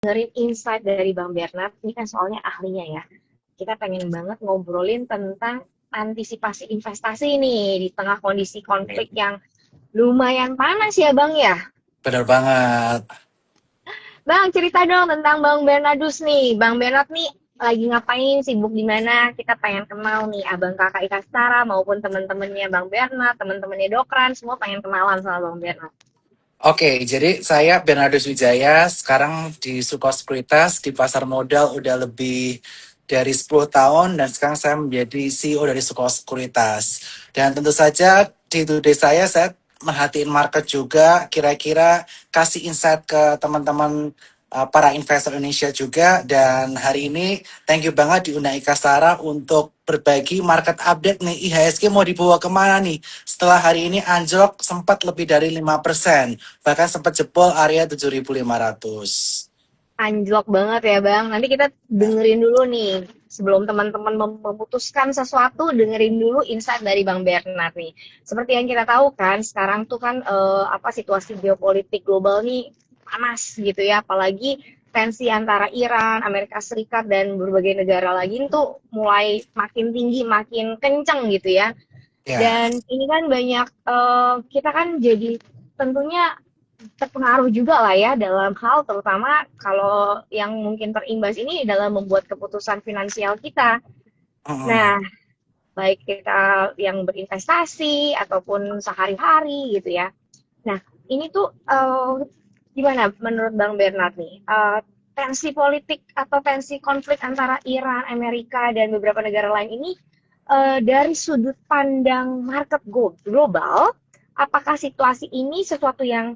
dengerin insight dari Bang Bernard. Ini kan soalnya ahlinya ya. Kita pengen banget ngobrolin tentang antisipasi investasi nih di tengah kondisi konflik yang lumayan panas ya Bang ya. Bener banget. Bang, cerita dong tentang Bang Bernardus nih. Bang Bernard nih lagi ngapain, sibuk di mana? Kita pengen kenal nih abang kakak Ika Setara maupun teman-temannya Bang Bernard, teman-temannya Dokran, semua pengen kenalan sama Bang Bernard. Oke, jadi saya Bernardus Wijaya, sekarang di Suko Sekuritas, di pasar modal udah lebih dari 10 tahun, dan sekarang saya menjadi CEO dari Suko Sekuritas. Dan tentu saja di today saya merhatiin market juga, kira-kira kasih insight ke teman-teman para investor Indonesia juga. Dan hari ini thank you banget diundang Ika Stara untuk berbagi market update nih. IHSG mau dibawa kemana nih? Setelah hari ini anjlok sempat lebih dari 5%, bahkan sempat jebol area 7.500. Anjlok banget ya Bang. Nanti kita dengerin dulu nih. Sebelum teman-teman memutuskan sesuatu, dengerin dulu insight dari Bang Bernard nih. Seperti yang kita tahu kan, sekarang tuh kan situasi geopolitik global nih panas gitu ya. Apalagi tensi antara Iran, Amerika Serikat, dan berbagai negara lagi tuh mulai makin tinggi, makin kenceng gitu ya. Ya. Dan ini kan banyak, kita kan jadi tentunya terpengaruh juga lah ya dalam hal terutama kalau yang mungkin terimbas ini dalam membuat keputusan finansial kita. Mm-mm. Nah, baik kita yang berinvestasi ataupun sehari-hari gitu ya. Nah, ini tuh gimana menurut Bang Bernard nih? Tensi politik atau tensi konflik antara Iran, Amerika, dan beberapa negara lain ini dari sudut pandang market global, apakah situasi ini sesuatu yang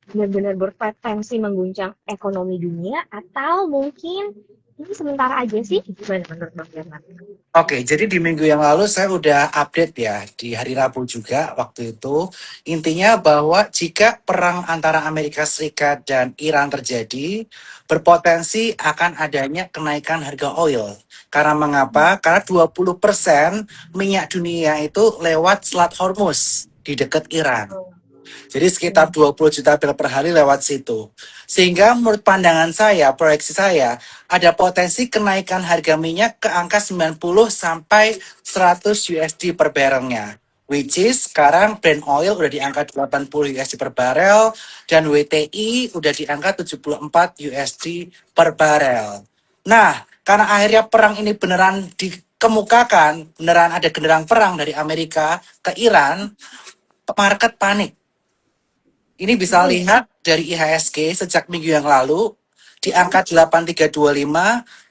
benar-benar berpotensi mengguncang ekonomi dunia atau mungkin ini sementara aja sih? Gimana menurut Bang Bernard? Oke, jadi di minggu yang lalu saya udah update ya, di hari Rabu juga waktu itu. Intinya bahwa jika perang antara Amerika Serikat dan Iran terjadi, berpotensi akan adanya kenaikan harga oil. Karena mengapa? Karena 20% minyak dunia itu lewat Selat Hormuz di dekat Iran. Jadi sekitar 20 juta barel per hari lewat situ. Sehingga menurut pandangan saya, proyeksi saya, ada potensi kenaikan harga minyak ke angka 90 sampai 100 USD per barrelnya. Which is sekarang Brent oil udah di angka 80 USD per barel dan WTI udah di angka 74 USD per barel. Nah, karena akhirnya perang ini beneran dikemukakan, beneran ada genderang perang dari Amerika ke Iran, market panik. Ini bisa lihat dari IHSG sejak minggu yang lalu di angka 8325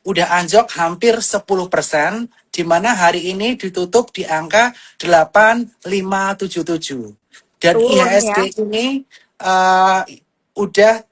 udah anjlok hampir 10%, di mana hari ini ditutup di angka 8577. Dan Turun ya. IHSG ini uh, udah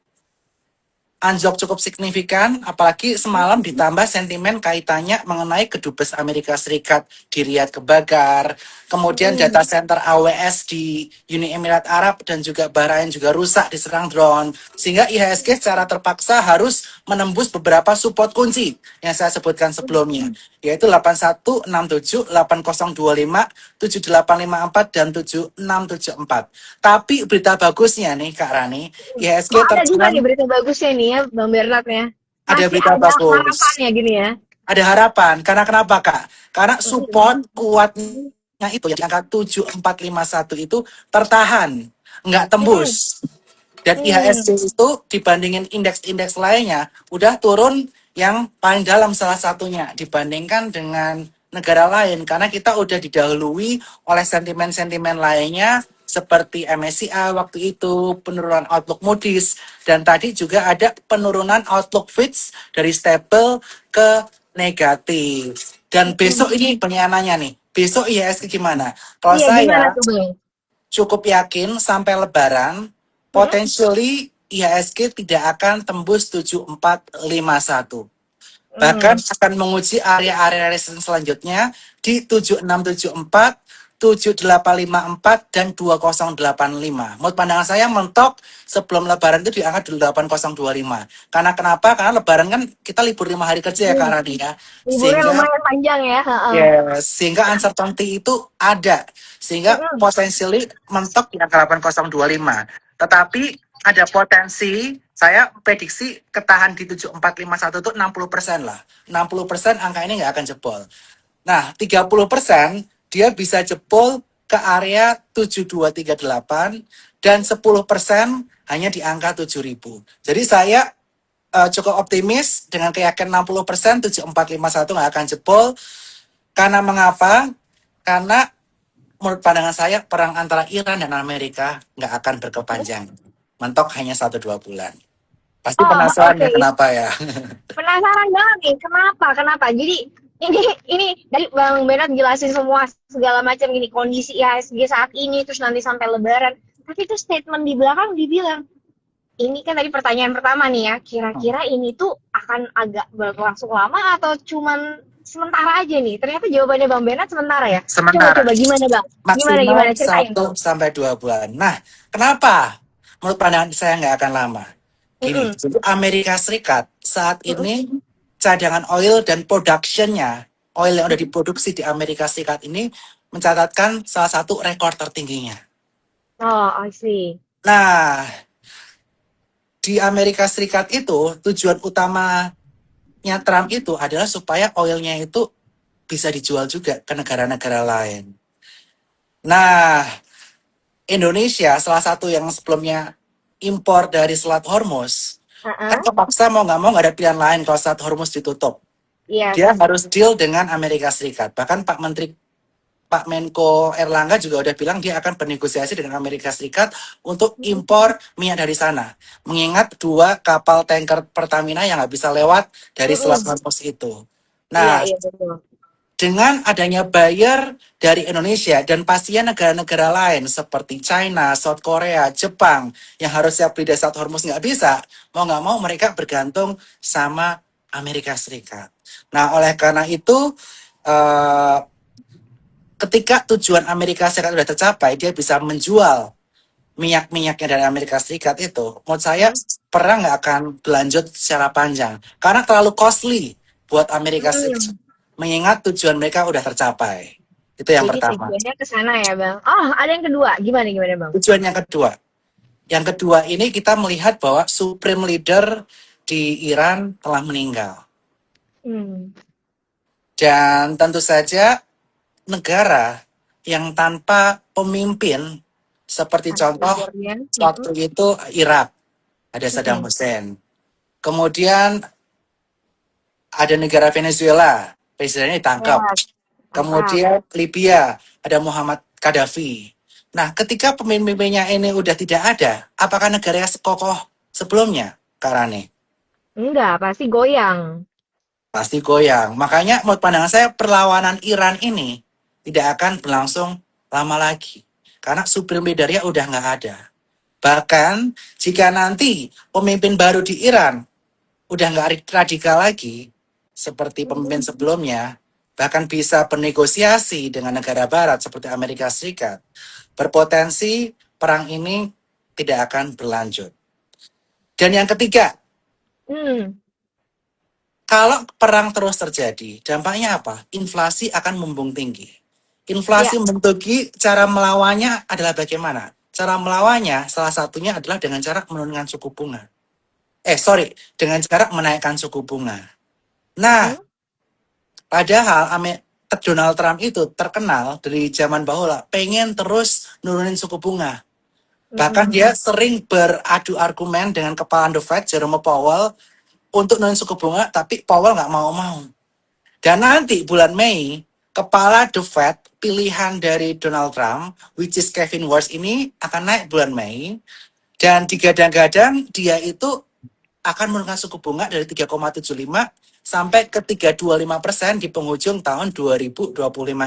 anjlok cukup signifikan, apalagi semalam ditambah sentimen kaitannya mengenai kedubes Amerika Serikat di Riyadh kebakar, kemudian data center AWS di Uni Emirat Arab dan juga Bahrain juga rusak diserang drone, sehingga IHSG secara terpaksa harus menembus beberapa support kunci yang saya sebutkan sebelumnya, yaitu 8167, 8025, 7854, dan 7674. Tapi berita bagusnya nih Kak Rani, Oh, IHSG ada juga nih terjual. berita bagusnya nih ya, Bang Bernard ya. Ada Masih berita ada harapan bagus. ya gini ya. Ada harapan. Karena kenapa, Kak? Karena support kuatnya itu yang di angka 7451 itu tertahan, nggak tembus. Dan IHSG itu dibandingin indeks-indeks lainnya udah turun yang paling dalam salah satunya dibandingkan dengan negara lain karena kita udah didahului oleh sentimen-sentimen lainnya seperti MSCI waktu itu, penurunan outlook Moody's, dan tadi juga ada penurunan outlook Fitch dari stable ke negatif. Dan besok ini penyananya nih, besok IHSG gimana? Kalau Iya, gimana saya tuh Bang? cukup yakin sampai lebaran, potentially IHSG tidak akan tembus 7451. Bahkan akan menguji area-area resistance selanjutnya di 7674, 7854, dan 2085. Menurut pandangan saya mentok sebelum lebaran itu di angka 8025. Karena kenapa? Karena lebaran kan kita libur 5 hari kerja ya Kak Rani ya. Liburnya Sehingga lumayan panjang ya. Heeh. yes, sehingga uncertainty itu ada. Sehingga potentially mentok di angka 8025. Tetapi ada potensi, saya prediksi ketahan di 7451 itu 60% lah. 60% angka ini nggak akan jebol. Nah, 30% dia bisa jebol ke area 7238 dan 10% hanya di angka 7000. Jadi saya cukup optimis dengan keyakinan 60% 7451 nggak akan jebol. Karena mengapa? Karena menurut pandangan saya perang antara Iran dan Amerika nggak akan berkepanjangan. Mentok hanya 1-2 bulan. Pasti Oh, penasaran oke. ya kenapa ya? Penasaran banget nih, kenapa? Kenapa? Jadi ini dari Bang Benat jelasin semua segala macam gini kondisi IHSG saat ini terus nanti sampai Lebaran. Tapi itu statement di belakang dibilang ini kan tadi pertanyaan pertama nih ya, kira-kira ini tuh akan agak berlangsung lama atau cuman sementara aja nih? Ternyata jawabannya Bang Benat sementara ya. Sementara. Coba gimana Bang? Gimana Maksimal ceritain? 1-2 bulan. Nah, kenapa? Menurut pandangan saya nggak akan lama. Gini, Mm-mm. jadi Amerika Serikat saat Mm-mm. ini cadangan oil dan production-nya, oil yang udah diproduksi di Amerika Serikat ini mencatatkan salah satu rekor tertingginya. Oh, I see. Nah, di Amerika Serikat itu tujuan utamanya Trump itu adalah supaya oilnya itu bisa dijual juga ke negara-negara lain. Nah, Indonesia salah satu yang sebelumnya impor dari Selat Hormuz, kan Uh-uh. kepaksa mau nggak mau nggak ada pilihan lain kalau Selat Hormuz ditutup. Dia Yes. harus deal dengan Amerika Serikat. Bahkan Pak Menko Erlangga juga udah bilang dia akan bernegosiasi dengan Amerika Serikat untuk impor minyak dari sana. Mengingat 2 kapal tanker Pertamina yang nggak bisa lewat dari Selat Mm-mm. Hormuz itu. Iya, Nah, iya betul. dengan adanya buyer dari Indonesia dan pastinya negara-negara lain seperti China, South Korea, Jepang yang harusnya beli dari Selat Hormuz nggak bisa, mau nggak mau mereka bergantung sama Amerika Serikat. Nah, oleh karena itu, eh, ketika tujuan Amerika Serikat sudah tercapai, dia bisa menjual minyak-minyaknya dari Amerika Serikat itu, menurut saya Hmm. perang nggak akan berlanjut secara panjang. Karena terlalu costly buat Amerika Serikat. Hmm. Mengingat tujuan mereka udah tercapai. Itu yang Jadi pertama. tujuannya ke sana ya, Bang. Oh, ada yang kedua. Gimana gimana, Bang? Tujuan yang kedua. Yang kedua ini kita melihat bahwa Supreme Leader di Iran telah meninggal. Hmm. Dan tentu saja negara yang tanpa pemimpin seperti Ada contoh leadernya. waktu itu Irak ada Saddam Mm-mm. Hussein. Kemudian ada negara Venezuela, presidennya ditangkap. Ya, mantap. Kemudian Libya ada Muhammad Gaddafi. Nah, ketika pemimpin-pemimpinnya ini udah tidak ada, apakah negara yang sekokoh sebelumnya, Kak Rani? Enggak, pasti goyang. Pasti goyang. Makanya menurut pandangan saya perlawanan Iran ini tidak akan berlangsung lama lagi. Karena supreme leadernya udah nggak ada. Bahkan jika nanti pemimpin baru di Iran udah nggak radikal lagi, seperti pemimpin Mm-mm. sebelumnya, bahkan bisa bernegosiasi dengan negara barat seperti Amerika Serikat, berpotensi perang ini tidak akan berlanjut. Dan yang ketiga, Hmm. kalau perang terus terjadi, dampaknya apa? Inflasi akan membumbung tinggi. Ya. Inflasi membumbung tinggi, cara melawannya adalah bagaimana? Cara melawannya salah satunya adalah dengan cara menurunkan suku bunga. Dengan cara menaikkan suku bunga. Nah, Hmm. padahal Donald Trump itu terkenal dari zaman bahula pengen terus nurunin suku bunga. Bahkan Mm-mm. dia sering beradu argumen dengan kepala The Fed, Jerome Powell, untuk nurunin suku bunga, tapi Powell nggak mau-mau. Dan nanti bulan Mei, kepala The Fed pilihan dari Donald Trump, which is Kevin Warsh ini akan naik bulan Mei, dan digadang-gadang dia itu akan menurunkan suku bunga dari 3,75 sampai ke 3,25% di penghujung tahun 2025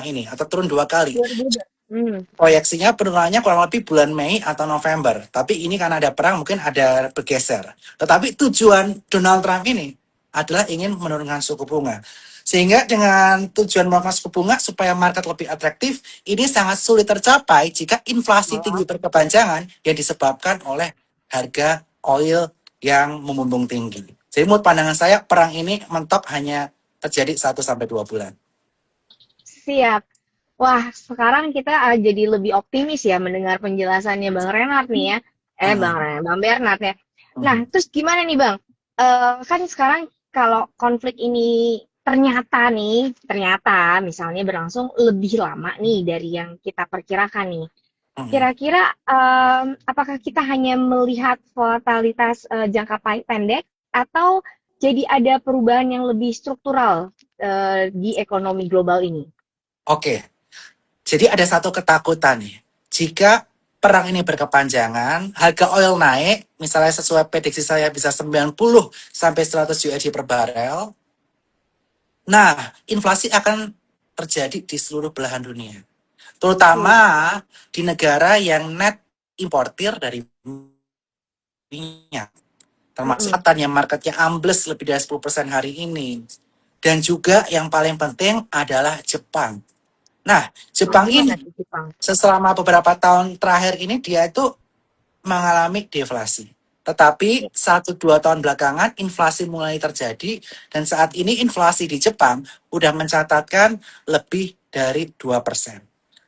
ini, atau turun 2 kali. 2000. Hmm. Proyeksinya penurunannya kurang lebih bulan Mei atau November. Tapi ini karena ada perang mungkin ada bergeser. Tetapi tujuan Donald Trump ini adalah ingin menurunkan suku bunga. Sehingga dengan tujuan menurunkan suku bunga supaya market lebih atraktif, ini sangat sulit tercapai jika inflasi tinggi berkepanjangan yang disebabkan oleh harga oil yang membumbung tinggi. Jadi menurut pandangan saya perang ini mentok hanya terjadi 1-2 bulan. Siap. Wah, sekarang kita jadi lebih optimis ya mendengar penjelasannya Bang Renard nih ya. Hmm. Bang Bernard ya. Nah, Hmm. terus gimana nih Bang? Kan sekarang kalau konflik ini ternyata misalnya berlangsung lebih lama nih dari yang kita perkirakan nih. Hmm. Kira-kira apakah kita hanya melihat volatilitas jangka pendek atau jadi ada perubahan yang lebih struktural di ekonomi global ini? Oke, jadi ada satu ketakutan nih. Jika perang ini berkepanjangan, harga oil naik, misalnya sesuai prediksi saya bisa 90 sampai 100 USD per barel. Nah, inflasi akan terjadi di seluruh belahan dunia. Terutama Tuh. di negara yang net importir dari minyak. Termasuk Mm-mm. yang marketnya ambles lebih dari 10% hari ini. Dan juga yang paling penting adalah Jepang. Nah, Oh, Jepang gimana ini tuh Jepang? selama beberapa tahun terakhir ini dia itu mengalami deflasi. Tetapi Ya. 1-2 tahun belakangan inflasi mulai terjadi dan saat ini inflasi di Jepang udah mencatatkan lebih dari 2%.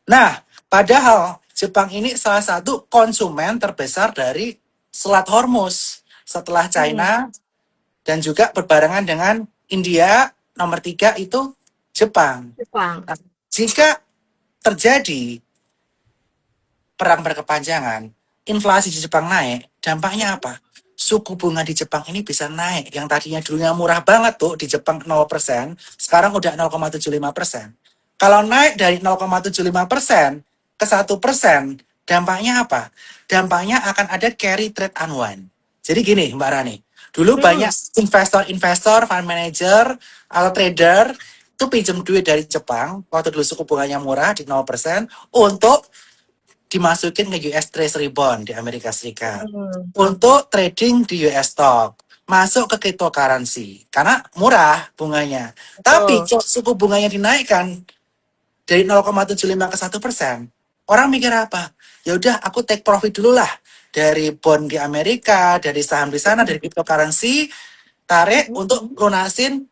Nah, padahal Jepang ini salah satu konsumen terbesar dari Selat Hormuz setelah Hmm, China dan juga berbarengan dengan India, nomor 3 itu Jepang. Jepang. Nah, jika terjadi perang berkepanjangan, inflasi di Jepang naik, dampaknya apa? Suku bunga di Jepang ini bisa naik. Yang tadinya dulunya murah banget tuh di Jepang 0%, sekarang udah 0,75%. Kalau naik dari 0,75% ke 1%, dampaknya apa? Dampaknya akan ada carry trade unwind. Jadi gini Mbak Rani, dulu banyak Mm-mm. investor-investor, fund manager, atau trader itu pinjam duit dari Jepang waktu dulu suku bunganya murah di 0% untuk dimasukin ke US Treasury Bond di Amerika Serikat. Mm-mm. Untuk trading di US stock. Masuk ke cryptocurrency. Karena murah bunganya. Tapi Betul. suku bunganya dinaikkan dari 0,75 ke 1%. Orang mikir apa? Ya udah aku take profit dulu lah. Dari bond di Amerika, dari saham di sana, dari cryptocurrency. Tarik Mm-mm. untuk lunasin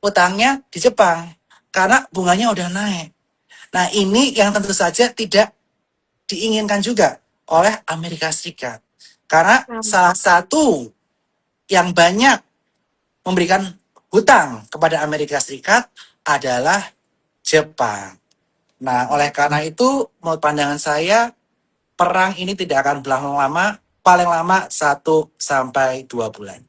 utangnya di Jepang. Karena bunganya udah naik. Nah ini yang tentu saja tidak diinginkan juga oleh Amerika Serikat. Karena Sama. salah satu yang banyak memberikan hutang kepada Amerika Serikat adalah Jepang. Nah, oleh karena itu, menurut pandangan saya, perang ini tidak akan berlangsung lama, paling lama 1 sampai 2 bulan.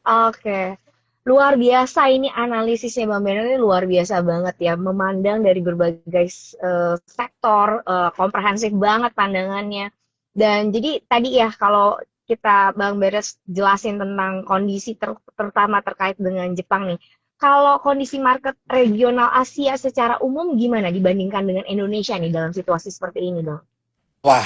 Oke, luar biasa ini analisisnya Bang Bener ini luar biasa banget ya, memandang dari berbagai sektor, komprehensif banget pandangannya. Dan jadi tadi ya kalau kita Bang Beres jelasin tentang kondisi terutama terkait dengan Jepang nih. Kalau kondisi market regional Asia secara umum gimana dibandingkan dengan Indonesia nih dalam situasi seperti ini, Bang? Wah,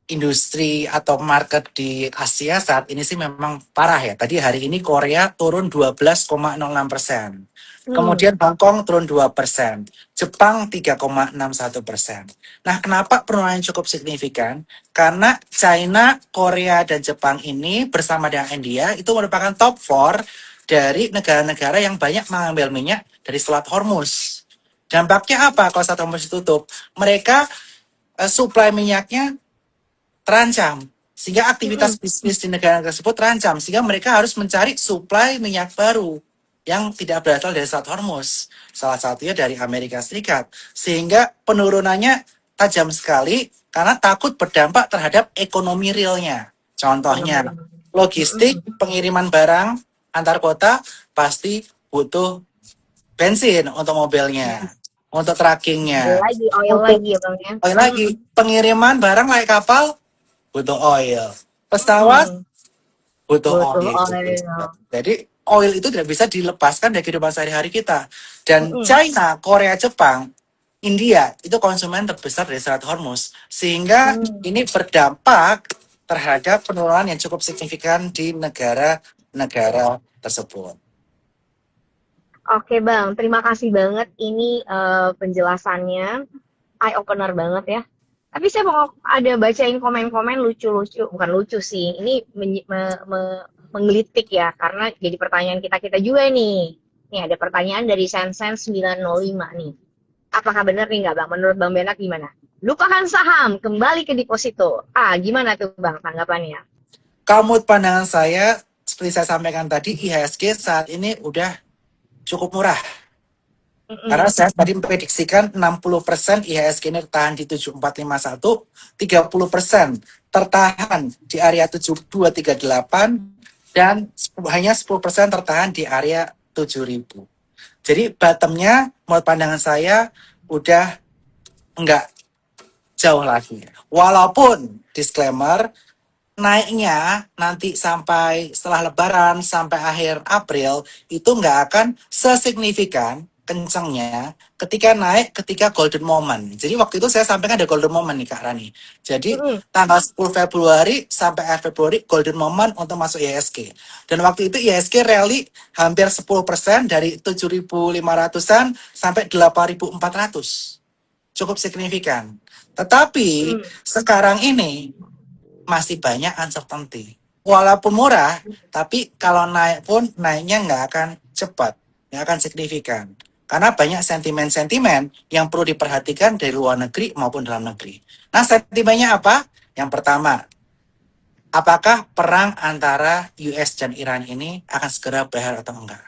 industri atau market di Asia saat ini sih memang parah ya. Tadi hari ini Korea turun 12,06%. Hmm, Kemudian Hong Kong turun 2%. Jepang 3,61%. Nah, kenapa penurunan cukup signifikan? Karena China, Korea, dan Jepang ini bersama dengan India itu merupakan top 4 dari negara-negara yang banyak mengambil minyak dari Selat Hormuz. Dampaknya apa kalau Selat Hormuz ditutup? Mereka supply minyaknya terancam. Sehingga mm-mm. aktivitas bisnis di negara tersebut terancam. Sehingga mereka harus mencari suplai minyak baru yang tidak berasal dari Selat Hormuz. Salah satunya dari Amerika Serikat. Sehingga penurunannya tajam sekali karena takut berdampak terhadap ekonomi realnya. Contohnya, Ekonomi. logistik, Mm-mm. pengiriman barang antar kota pasti butuh bensin untuk mobilnya, Yes. untuk Oil trackingnya, lagi, oil untuk lagi ya Bang ya. lagi pengiriman barang naik kapal butuh oil. Pesawat Mm-mm. butuh Butuh oil. oil. Jadi oil itu tidak bisa dilepaskan dari kehidupan sehari-hari kita. Dan Mm-mm. China, Korea, Jepang, India itu konsumen terbesar dari Selat Hormuz. Sehingga Hmm. ini berdampak terhadap penurunan yang cukup signifikan di negara-negara tersebut. Oke Bang, terima kasih banget ini penjelasannya eye opener banget ya. Tapi saya mau ada bacain komen-komen lucu-lucu, bukan lucu sih. Ini menggelitik ya karena jadi pertanyaan kita-kita juga nih. Nih ada pertanyaan dari Sensen 905 nih. Apakah benar nih nggak Bang? Menurut Bang Benak gimana? Lupakan saham, kembali ke deposito. Gimana tuh Bang tanggapannya? Kalau menurut pandangan saya, seperti saya sampaikan tadi, IHSG saat ini udah cukup murah. Karena Mm-mm. saya tadi memprediksikan 60% IHSG ini tertahan di 7451, 30% tertahan di area 7238, dan hanya 10% tertahan di area 7000. Jadi bottomnya menurut pandangan saya udah enggak jauh lagi. Walaupun disclaimer, naiknya nanti sampai setelah Lebaran sampai akhir April itu nggak akan sesignifikan kencangnya ketika golden moment. Jadi waktu itu saya sampaikan ada golden moment nih Kak Rani. Jadi Mm-mm. tanggal 10 Februari sampai akhir Februari golden moment untuk masuk IHSG. Dan waktu itu IHSG rally hampir 10% dari 7.500-an sampai 8.400. Cukup signifikan. Tetapi Mm-mm. sekarang ini masih banyak uncertainty. Walaupun murah, tapi kalau naik pun naiknya nggak akan cepat, nggak akan signifikan. Karena banyak sentimen-sentimen yang perlu diperhatikan dari luar negeri maupun dalam negeri. Nah, sentimennya apa? Yang pertama, apakah perang antara US dan Iran ini akan segera berakhir atau enggak?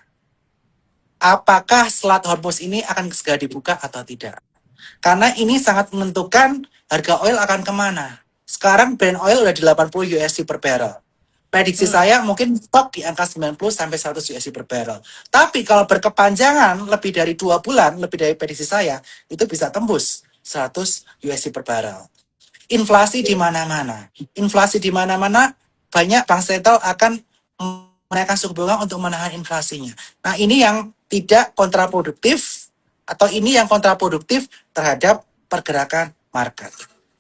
Apakah Selat Hormuz ini akan segera dibuka atau tidak? Karena ini sangat menentukan harga oil akan kemana. Sekarang Brent oil udah di 80 USD per barrel. Prediksi Mm. saya mungkin top di angka 90 sampai 100 USD per barrel. Tapi kalau berkepanjangan lebih dari 2 bulan, lebih dari prediksi saya, itu bisa tembus 100 USD per barrel. Inflasi di mana-mana. Inflasi di mana-mana, banyak bank sentral akan menaikkan suku bunga untuk menahan inflasinya. Nah, ini yang tidak kontraproduktif atau ini yang kontraproduktif terhadap pergerakan market.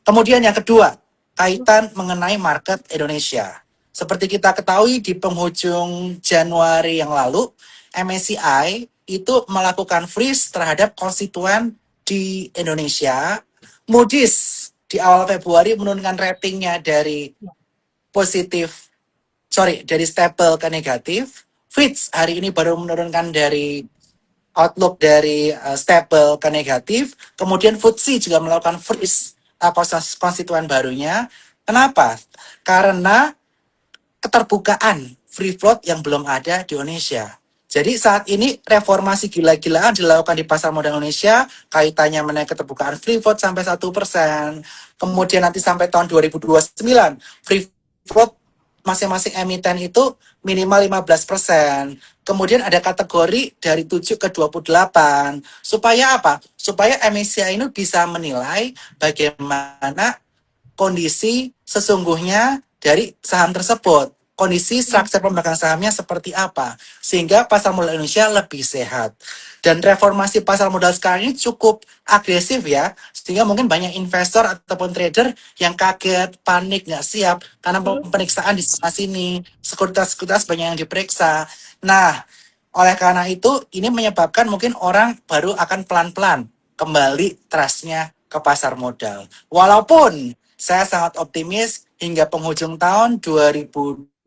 Kemudian yang kedua, kaitan mengenai market Indonesia. Seperti kita ketahui di penghujung Januari yang lalu, MSCI itu melakukan freeze terhadap konstituen di Indonesia. Moody's di awal Februari menurunkan ratingnya dari positif, dari stable ke negatif. Fitch hari ini baru menurunkan dari outlook dari stable ke negatif. Kemudian FTSE juga melakukan freeze konstituen barunya. Kenapa? Karena keterbukaan free float yang belum ada di Indonesia. Jadi saat ini reformasi gila-gilaan dilakukan di pasar modal Indonesia, kaitannya menaik keterbukaan free float sampai 1%. Kemudian nanti sampai tahun 2029, free float masing-masing emiten itu minimal 15%. Kemudian ada kategori dari 7 ke 28. Supaya apa? Supaya MSCI ini bisa menilai bagaimana kondisi sesungguhnya dari saham tersebut. Kondisi struktur pemegang sahamnya seperti apa. Sehingga pasar modal Indonesia lebih sehat. Dan reformasi pasar modal sekarang ini cukup agresif ya. Sehingga mungkin banyak investor ataupun trader yang kaget, panik, nggak siap. Karena pemeriksaan di sana-sini. Sekuritas-sekuritas banyak yang diperiksa. Nah, oleh karena itu, ini menyebabkan mungkin orang baru akan pelan-pelan kembali trustnya ke pasar modal. Walaupun saya sangat optimis hingga penghujung tahun 2025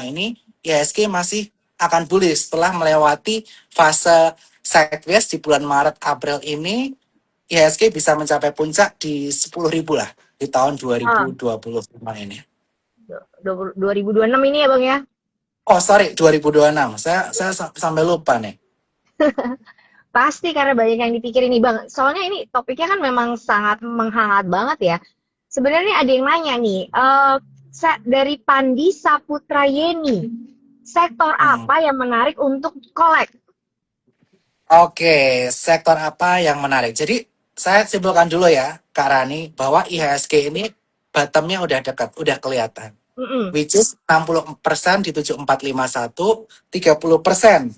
ini, IHSG masih akan bullish setelah melewati fase sideways di bulan Maret April ini. IHSG bisa mencapai puncak di 10.000 lah di tahun Ah, 2025 ini. 2026 ini ya Bang ya. Oh sorry, 2026. Saya sampai lupa nih. Pasti karena banyak yang dipikirin nih Bang. Soalnya ini topiknya kan memang sangat menghangat banget ya. Sebenarnya ada yang nanya nih, dari Pandi Saputra Yeni, sektor Hmm. apa yang menarik untuk kolek? Oke, sektor apa yang menarik? Jadi saya simpulkan dulu ya, Kak Rani, bahwa IHSG ini bottomnya udah dekat, udah kelihatan. Mm-mm. Which is 60% di 7451, 30%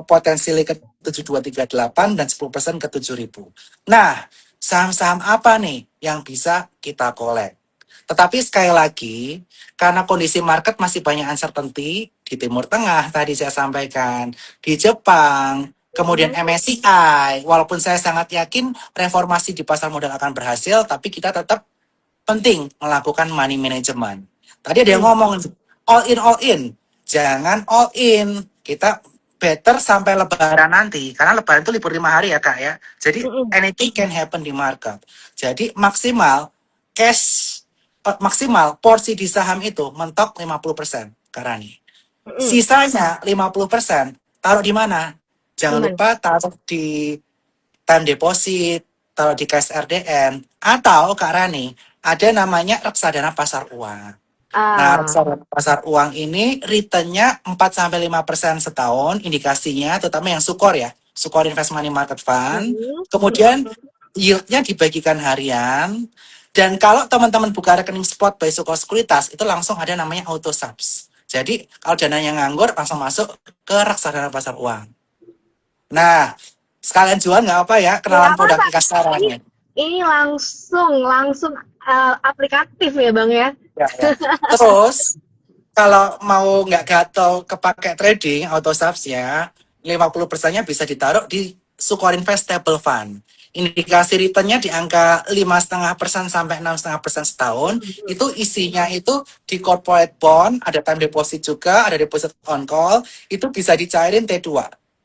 potensi ke 7238, dan 10% ke 7000. Nah, saham-saham apa nih yang bisa kita kolek? Tetapi sekali lagi, karena kondisi market masih banyak uncertainty di Timur Tengah, tadi saya sampaikan, di Jepang, kemudian Mm-mm. MSCI, walaupun saya sangat yakin reformasi di pasar modal akan berhasil, tapi kita tetap penting melakukan money management. Tadi ada yang Mm. ngomong all in, jangan all in. Kita better sampai lebaran nanti. Karena lebaran itu libur 5 hari ya Kak ya. Jadi Mm-mm. anything can happen di market. Jadi maksimal cash, maksimal porsi di saham itu mentok 50% Kak Rani. Mm-mm. Sisanya 50% taruh di mana? Jangan Gimana? lupa taruh di time deposit, taruh di cash RDN, atau Kak Rani, ada namanya reksadana pasar uang. Nah, Ah. reksadana pasar uang ini returnnya 4-5% setahun, indikasinya, terutama yang Sukor ya, Sukor Invest Money Market Fund. Mm-mm. Kemudian yieldnya dibagikan harian, dan kalau teman-teman buka rekening spot by Sukor Sekuritas, itu langsung ada namanya auto subs. Jadi, kalau dananya nganggur, langsung masuk ke reksadana pasar uang. Nah, sekalian jual nggak apa ya, Nggak kenalan produk apa-apa. ikas Ini caranya. ini langsung aplikatif ya Bang ya. Ya, ya. Terus, kalau mau nggak gatel kepake trading, auto subs ya, 50%-nya bisa ditaruh di Sukor Invest Stable Fund. Indikasi returnnya di angka 5,5% sampai 6,5% setahun. Itu isinya itu di corporate bond, ada time deposit juga, ada deposit on call. Itu bisa dicairin T2.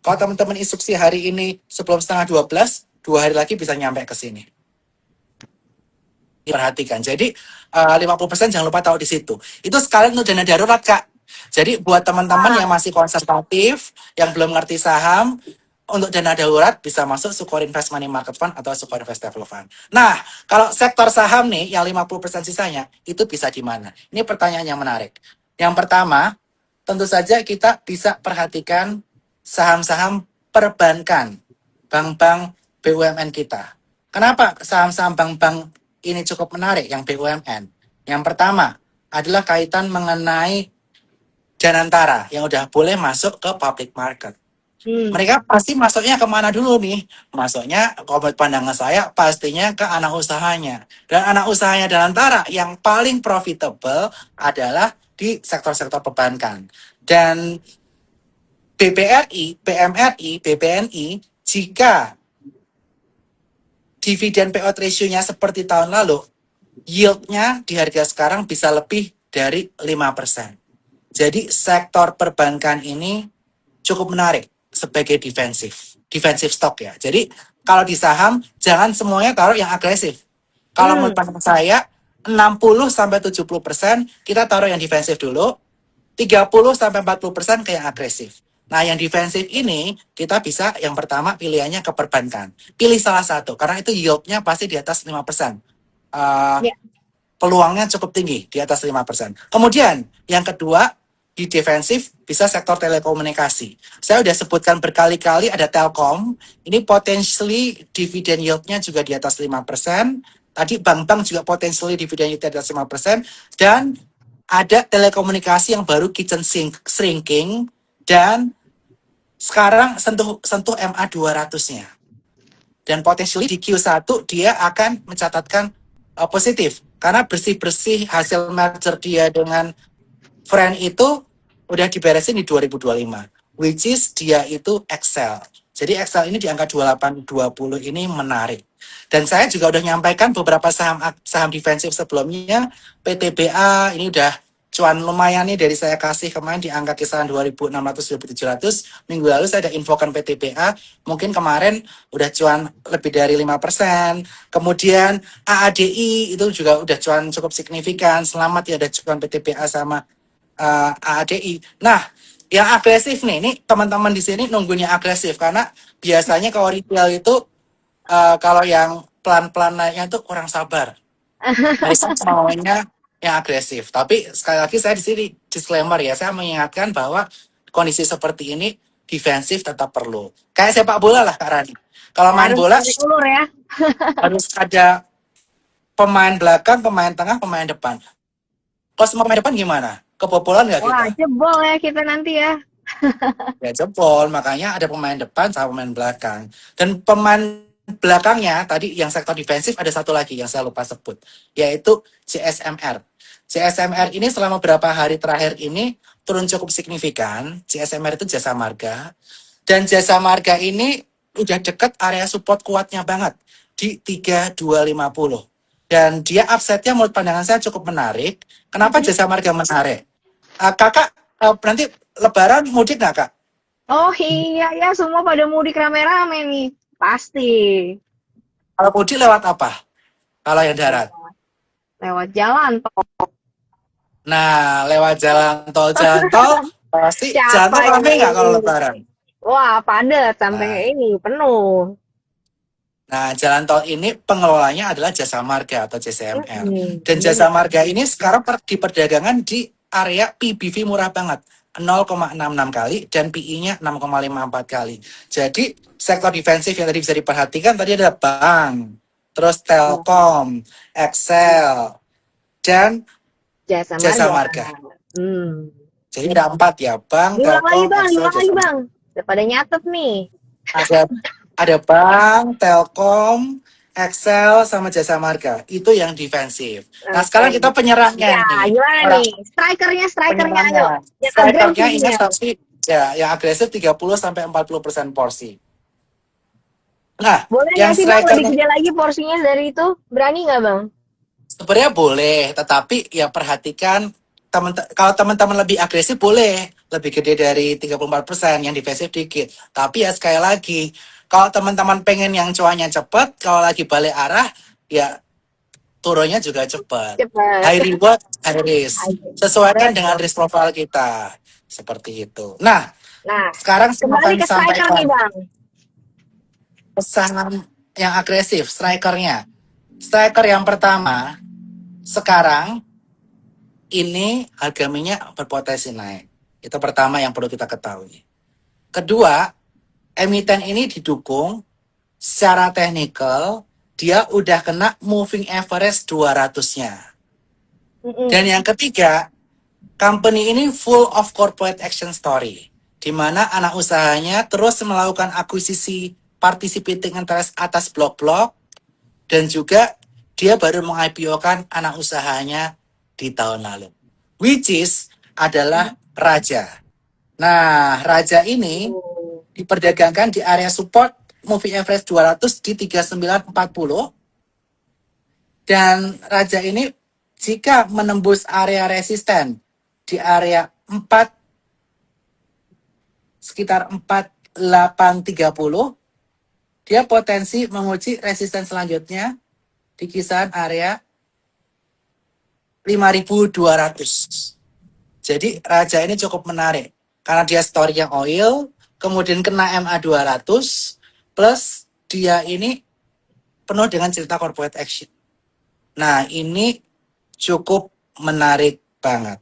Kalau teman-teman instruksi hari ini sebelum setengah 12, 2 hari lagi bisa nyampe ke sini. Diperhatikan. Jadi 50% jangan lupa tahu di situ. Itu sekalian untuk dana darurat, Kak. Jadi buat teman-teman yang Wah, masih konservatif, yang belum ngerti saham, untuk dana darurat bisa masuk Sukor Invest Money Market Fund atau Sukor Invest Stable Fund. Nah, kalau sektor saham nih yang 50% sisanya, itu bisa di mana? Ini pertanyaan yang menarik. Yang pertama, tentu saja kita bisa perhatikan saham-saham perbankan, bank-bank BUMN kita. Kenapa saham-saham bank-bank ini cukup menarik yang BUMN? Yang pertama adalah kaitan mengenai Danantara yang udah boleh masuk ke public market. hmm, Mereka pasti masuknya kemana dulu nih? Masuknya, kalau pandangan saya, pastinya ke anak usahanya. Dan anak usahanya Danantara yang paling profitable adalah di sektor-sektor perbankan. Dan BPRI, PMRI, BPNI, jika dividen payout ratio-nya seperti tahun lalu, yield-nya di harga sekarang bisa lebih dari 5%. Jadi sektor perbankan ini cukup menarik sebagai defensif stock ya. Jadi kalau di saham jangan semuanya taruh yang agresif. Kalau menurut hmm. saya 60-70% kita taruh yang defensif dulu, 30-40% ke yang agresif. Nah, yang defensif ini kita bisa yang pertama pilihannya ke perbankan. Pilih salah satu karena itu yield-nya pasti di atas 5%. Uh, Ya, Peluangnya cukup tinggi di atas 5%. Kemudian yang kedua di defensif bisa sektor telekomunikasi. Saya sudah sebutkan berkali-kali ada Telkom, ini potentially dividen yield-nya juga di atas 5%. Tadi bank-bank juga potentially dividen yield di atas 5%. Dan ada telekomunikasi yang baru kitchen shrinking dan sekarang sentuh MA 200-nya. Dan potentially di Q1 dia akan mencatatkan positif karena bersih-bersih hasil merger dia dengan Friend itu udah diberesin di 2025, which is dia itu Excel. Jadi Excel ini di angka 2820 ini menarik. Dan saya juga udah nyampaikan beberapa saham saham defensif sebelumnya, PTBA ini udah cuan lumayan nih dari saya kasih kemarin di angka kisaran 2600-2700. Minggu lalu saya ada infokan PTBA, mungkin kemarin udah cuan lebih dari 5%. Kemudian AADI itu juga udah cuan cukup signifikan. Selamat ya ada cuan PTBA sama AADI. Nah, yang agresif nih, ini teman-teman di sini nunggunya agresif karena biasanya kalau retail itu kalau yang pelan-pelan naiknya itu kurang sabar. Mereka maunya yang agresif. Tapi sekali lagi saya di sini disclaimer ya, saya mengingatkan bahwa kondisi seperti ini defensif tetap perlu. Kayak sepak bola lah Kak Rani. Kalau main harus bola tarik ulur ya. harus ada pemain belakang, pemain tengah, pemain depan. Kalau semua pemain depan gimana? Kebobolan nggak Wah, kita? jebol ya kita nanti ya. Ya jebol, makanya ada pemain depan sama pemain belakang. Dan pemain belakangnya tadi yang sektor defensif ada satu lagi yang saya lupa sebut, yaitu CSMR. CSMR ini selama beberapa hari terakhir ini turun cukup signifikan. CSMR itu jasa marga. Dan jasa marga ini udah deket area support kuatnya banget di 3250. Dan dia upside-nya menurut pandangan saya cukup menarik. Kenapa jasa marga menarik? Kakak nanti Lebaran mudik nggak Kak? Oh iya ya, semua pada mudik rame-rame nih. Pasti. Kalau mudik lewat apa? Kalau yang darat. Lewat jalan tol. Nah, lewat jalan tol, pasti jalan Siapa tol yang rame nggak kalau ini? lebaran? Wah, padat sampai Nah, kayak ini, penuh. Nah, jalan tol ini pengelolanya adalah Jasa Marga atau JSMR. Dan Jasa Benar. Marga ini sekarang di perdagangan di area PBV murah banget. 0,66 kali dan PI-nya 6,54 kali. Jadi sektor defensif yang tadi bisa diperhatikan tadi ada bank, terus Telkom, Excel, dan Jasa Jasa Marga. Marga. Hmm. Jadi ada 4 ya, bank, Diulang lagi Telkom, bang, Excel, diulang lagi Jasa bang. Marga. Udah pada nyatet nih. Ada bank, Telkom, Excel, sama Jasa Marga. Itu yang defensif. Nah, Oke. sekarang kita penyerangnya Ya, nih. gimana Orang nih? Strikernya ayo. penyerangnya. Yang Strikernya ingat agresifnya. tapi ya yang agresif 30 sampai 40% porsi. Nah, Boleh yang nggak sih bang lebih strikernya gede lagi porsinya dari itu? Berani nggak bang? sebenarnya boleh, tetapi ya perhatikan kalau teman-teman lebih agresif boleh lebih gede dari 34%, yang defensif dikit. Tapi ya sekali lagi, kalau teman-teman pengen yang cuannya cepet, kalau lagi balik arah, ya turunnya juga cepat. Cepat. High reward, high risk. Sesuaikan dengan Betul. risk profile kita. Seperti itu. Nah, Nah, sekarang saya kembali akan ke striker nih sampaikan bang. pesan yang agresif, strikernya. Striker yang pertama, sekarang ini harga minyak berpotensi naik. Itu pertama yang perlu kita ketahui. Kedua, emiten ini didukung secara teknikal, dia udah kena moving average 200-nya. Dan yang ketiga, company ini full of corporate action story, di mana anak usahanya terus melakukan akuisisi participating interest atas blok-blok, dan juga dia baru meng-IPO-kan anak usahanya di tahun lalu. Which is adalah Raja. Nah, Raja ini diperdagangkan di area support moving average 200 di 3940, dan Raja ini jika menembus area resisten di area 4 sekitar 4830, dia potensi menguji resisten selanjutnya di kisaran area 5200. Jadi Raja ini cukup menarik karena dia story yang oil, kemudian kena MA 200, plus dia ini penuh dengan cerita corporate action. Nah, ini cukup menarik banget.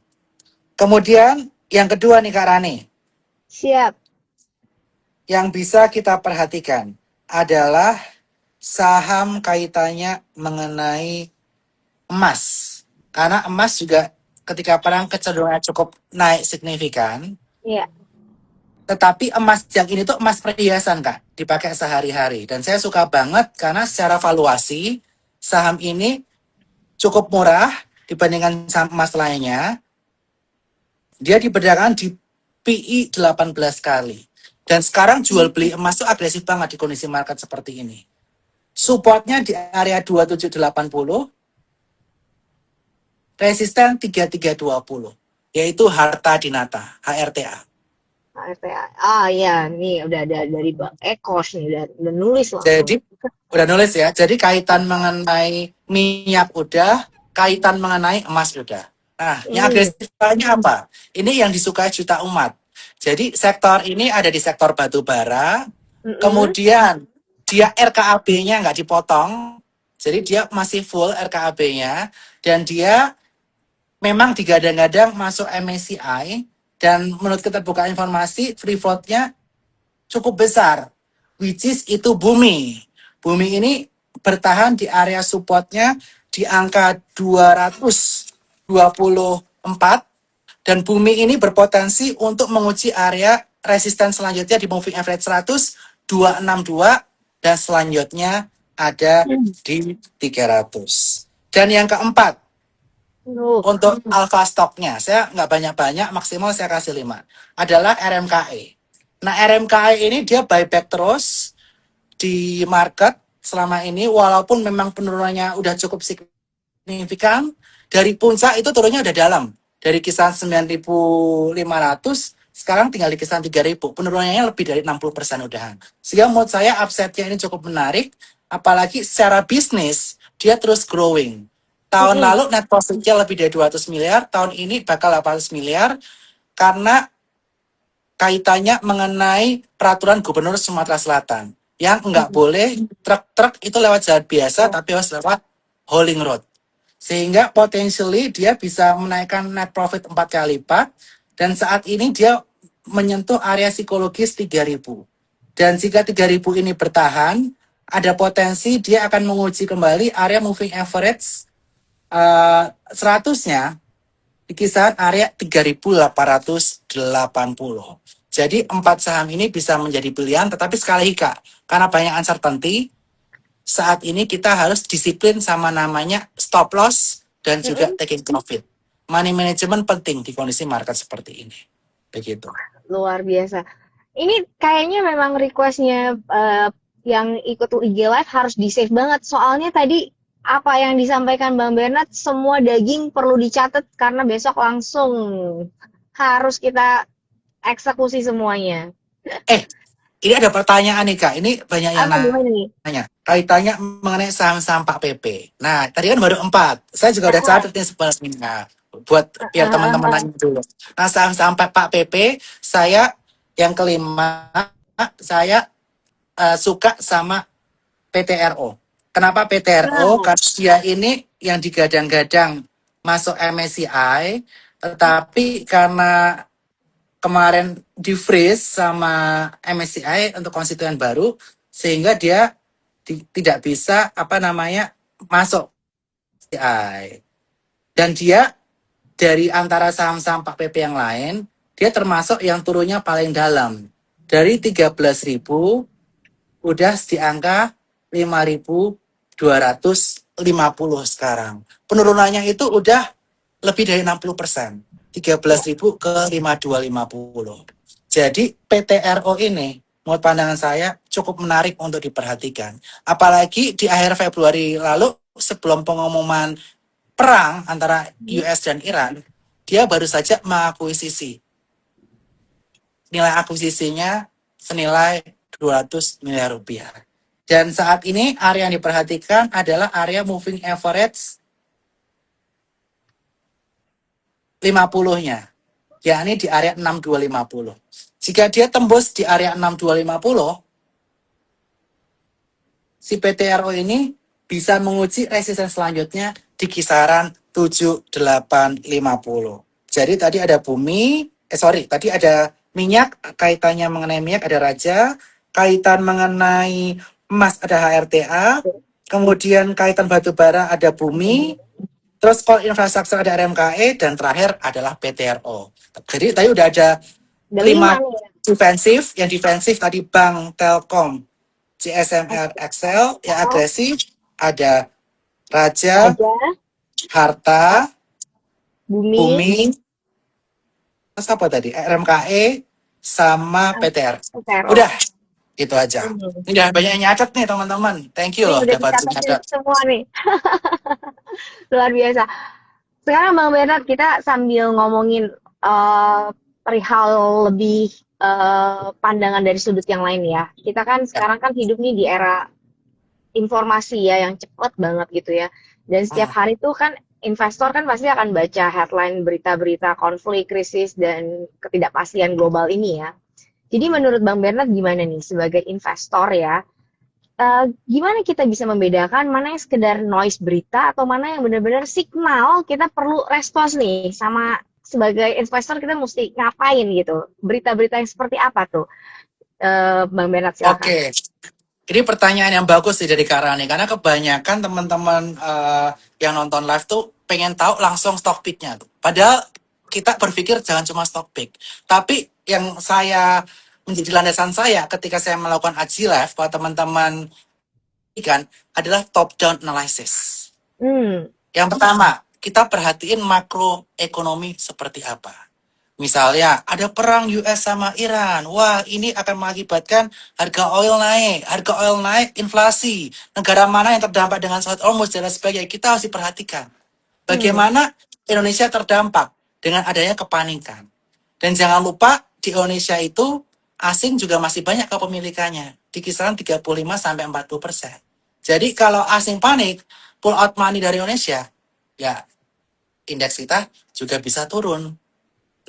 Kemudian yang kedua nih Kak Rani, Siap. yang bisa kita perhatikan adalah saham kaitannya mengenai emas. Karena emas juga ketika perang kecenderungannya cukup naik signifikan. Iya. Tetapi emas yang ini tuh emas perhiasan Kak, dipakai sehari-hari. Dan saya suka banget karena secara valuasi saham ini cukup murah dibandingkan saham emas lainnya. Dia diperdagangkan di PI 18 kali. Dan sekarang jual beli emas tuh agresif banget di kondisi market seperti ini. Supportnya di area 2780, resisten 3320, yaitu Harta Dinata, HRTA. RTA. Ah iya, nih udah ada dari Bang Ekos nih, udah nulis langsung. Jadi udah nulis ya. Jadi kaitan mengenai minyak udah, kaitan mengenai emas udah. Nah, yang agresifnya apa? Ini yang disukai juta umat. Jadi sektor ini ada di sektor batu bara, kemudian dia RKAB-nya nggak dipotong, jadi dia masih full RKAB-nya, dan dia memang digadang-gadang masuk MSCI, dan menurut keterbukaan informasi, free float-nya cukup besar, which is itu Bumi. Bumi ini bertahan di area support-nya di angka 224, dan Bumi ini berpotensi untuk menguji area resisten selanjutnya di moving average 100, 262, dan selanjutnya ada di 300. Dan yang keempat, untuk alpha stocknya, saya nggak banyak-banyak, maksimal saya kasih 5, adalah RMKE. Nah, RMKE ini dia buyback terus di market selama ini, walaupun memang penurunannya udah cukup signifikan. Dari puncak itu turunnya udah dalam, dari kisaran 9.500 sekarang tinggal di kisaran 3.000. Penurunannya lebih dari 60% udahan. Sehingga menurut saya upside-nya ini cukup menarik, apalagi secara bisnis dia terus growing. Tahun Mm-mm. lalu net profit-nya lebih dari 200 miliar, tahun ini bakal 800 miliar karena kaitannya mengenai peraturan gubernur Sumatera Selatan yang nggak Mm-mm. boleh truk-truk itu lewat jalan biasa Oh. tapi harus lewat hauling road. Sehingga potentially dia bisa menaikkan net profit 4 kali lipat dan saat ini dia menyentuh area psikologis 3.000. Dan jika 3.000 ini bertahan, ada potensi dia akan menguji kembali area moving average 100-nya di kisaran area 3.880. Jadi 4 saham ini bisa menjadi pilihan, tetapi sekali lagi Kak, karena banyak uncertainty, saat ini kita harus disiplin sama namanya stop loss dan juga Mm-mm. taking profit. Money management penting di kondisi market seperti ini. Begitu. Luar biasa. Ini kayaknya memang requestnya yang ikut IG Live harus di-save banget. Soalnya tadi apa yang disampaikan Bang Bernard, semua daging perlu dicatat karena besok langsung harus kita eksekusi semuanya. Eh, ini ada pertanyaan nih Kak. Ini banyak yang Apa gimana nih? nanya. Kaitannya mengenai saham-saham Pak PP. Nah, tadi kan baru 4. Saya juga udah catat nih sebenarnya. Buat biar teman-teman nanya dulu. Nah, saham-saham Pak PP, saya yang kelima, saya suka sama PTRO. Kenapa PTRO? Nah, Karena dia ini yang digadang-gadang masuk MSCI, tetapi karena kemarin di freeze sama MSCI untuk konstituen baru, sehingga dia tidak bisa masuk MSCI. Dan dia dari antara saham-saham Pak PP yang lain, dia termasuk yang turunnya paling dalam. Dari 13.000 udah di angka 5.250 sekarang. Penurunannya itu udah lebih dari 60%. 13.000 ke 5.250. Jadi PTRO ini menurut pandangan saya cukup menarik untuk diperhatikan. Apalagi di akhir Februari lalu sebelum pengumuman perang antara US dan Iran, dia baru saja mengakuisisi. Nilai akuisisinya senilai 200 miliar rupiah. Dan saat ini area yang diperhatikan adalah area moving average 50-nya, yakni di area 6250. Jika dia tembus di area 6250, si PTRO ini bisa menguji resisten selanjutnya di kisaran 7850. Jadi tadi ada tadi ada minyak, kaitannya mengenai minyak ada Raja, kaitan mengenai emas ada HRTA, kemudian kaitan batu bara ada Bumi, terus kalau infrastruktur ada RMKE, dan terakhir adalah PTRO. Jadi tadi udah ada ada 5 5 nih. defensif, yang defensif tadi Bank, Telkom, CSMR, Excel, yang agresif ada Raja, Raja, Harta, Bumi, Bumi, terus apa tadi? RMKE sama PTR. PTRO. Udah, itu aja. Ini udah banyak yang nyatet nih teman-teman. Thank you Ini loh udah dapat dicatat nyatet. semua nih. Luar biasa. Sekarang Bang Bernard kita sambil ngomongin perihal lebih pandangan dari sudut yang lain ya. Kita kan Ya. sekarang kan hidup nih di era informasi ya yang cepat banget gitu ya. Dan setiap hari tuh kan investor kan pasti akan baca headline berita-berita konflik, krisis, dan ketidakpastian global ini ya. Jadi menurut Bang Bernard gimana nih sebagai investor ya? Gimana kita bisa membedakan mana yang sekedar noise berita atau mana yang benar-benar signal kita perlu respons nih sama sebagai investor kita mesti ngapain gitu? Berita-berita yang seperti apa tuh? Bang Bernard silakan. Oke. Ini pertanyaan yang bagus sih dari Karani, karena kebanyakan teman-teman yang nonton live tuh pengen tahu langsung stock pick-nya tuh. Padahal kita berpikir jangan cuma stock pick. Tapi yang menjadi landasan saya ketika saya melakukan Aji Live buat teman-teman ikan adalah top down analysis. Yang pertama, kita perhatiin makroekonomi seperti apa. Misalnya, ada perang US sama Iran. Wah, ini akan mengakibatkan harga oil naik. Harga oil naik, inflasi. Negara mana yang terdampak dengan South Hormuz dan sebagainya. Kita harus diperhatikan. Bagaimana Indonesia terdampak dengan adanya kepanikan. Dan jangan lupa, di Indonesia itu asing juga masih banyak kepemilikannya, di kisaran 35-40%. Jadi kalau asing panik, pull out money dari Indonesia, ya indeks kita juga bisa turun.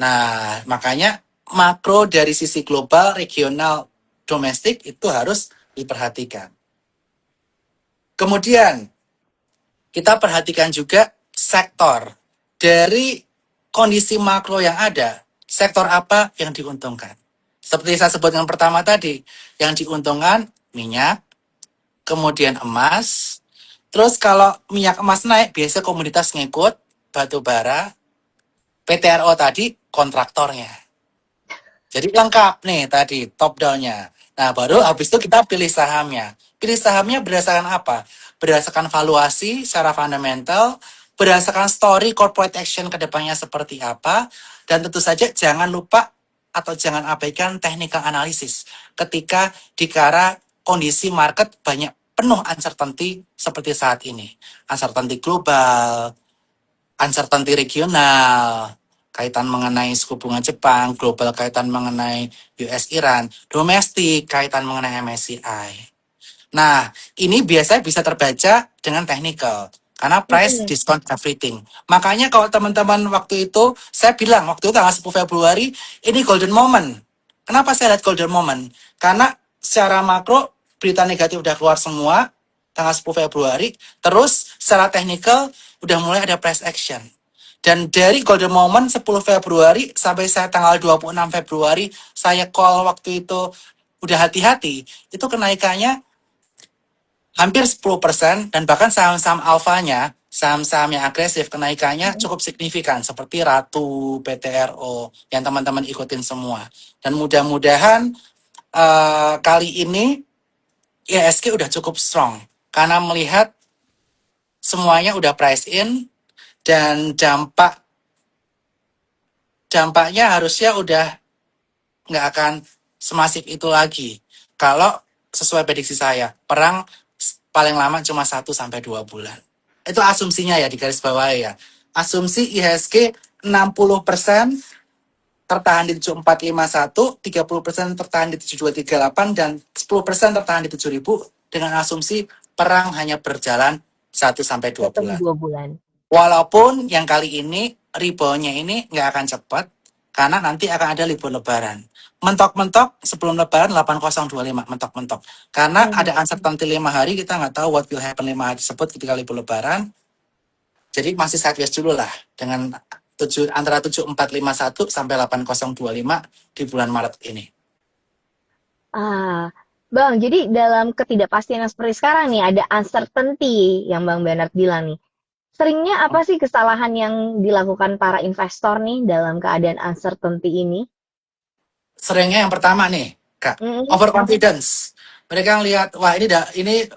Nah, makanya makro dari sisi global, regional, domestik itu harus diperhatikan. Kemudian, kita perhatikan juga sektor. Dari kondisi makro yang ada, sektor apa yang diuntungkan? Seperti saya sebutkan pertama tadi, yang diuntungkan minyak, kemudian emas. Terus kalau minyak emas naik, biasanya komoditas ngikut, batu bara, PTRO tadi kontraktornya. Jadi lengkap nih tadi top down-nya. Nah, baru habis itu kita pilih sahamnya. Pilih sahamnya berdasarkan apa? Berdasarkan valuasi secara fundamental, berdasarkan story corporate action ke depannya seperti apa, dan tentu saja jangan lupa atau jangan abaikan technical analysis ketika di kala kondisi market banyak penuh uncertainty seperti saat ini. Uncertainty global, uncertainty regional, kaitan mengenai suku bunga Jepang, global kaitan mengenai US Iran, domestik kaitan mengenai MSCI. Nah, ini biasanya bisa terbaca dengan technical karena price discount everything. Makanya kalau teman-teman waktu itu saya bilang waktu itu tanggal 10 Februari ini golden moment. Kenapa saya lihat golden moment? Karena secara makro berita negatif udah keluar semua tanggal 10 Februari, terus secara technical udah mulai ada price action. Dan dari golden moment 10 Februari sampai saya tanggal 26 Februari, saya call waktu itu udah hati-hati, itu kenaikannya hampir 10% dan bahkan saham-saham alfanya, saham-saham yang agresif kenaikannya cukup signifikan seperti Ratu, PTRO yang teman-teman ikutin semua. Dan mudah-mudahan kali ini IHSG udah cukup strong karena melihat semuanya udah price in dan dampaknya harusnya udah nggak akan semasif itu lagi. Kalau sesuai prediksi saya, perang paling lama cuma 1-2 bulan. Itu asumsinya ya, di garis bawah ya. Asumsi IHSG 60% tertahan di 7451, 30% tertahan di 7238, dan 10% tertahan di 7000 dengan asumsi perang hanya berjalan 1-2 bulan. 2 bulan. Walaupun yang kali ini reboundnya ini nggak akan cepat karena nanti akan ada libur lebaran. Mentok-mentok sebelum lebaran 8025 mentok-mentok. Karena ada uncertainty 5 hari, kita nggak tahu what will happen 5 hari tersebut ketika libur lebaran. Jadi masih sideways dulu lah dengan antara 7451 sampai 8025 di bulan Maret ini. Bang, jadi dalam ketidakpastian yang seperti sekarang nih, ada uncertainty yang Bang Bernard bilang nih. Seringnya apa sih kesalahan yang dilakukan para investor nih dalam keadaan uncertainty ini? Seringnya yang pertama nih, Kak, overconfidence. Mereka ngelihat, wah ini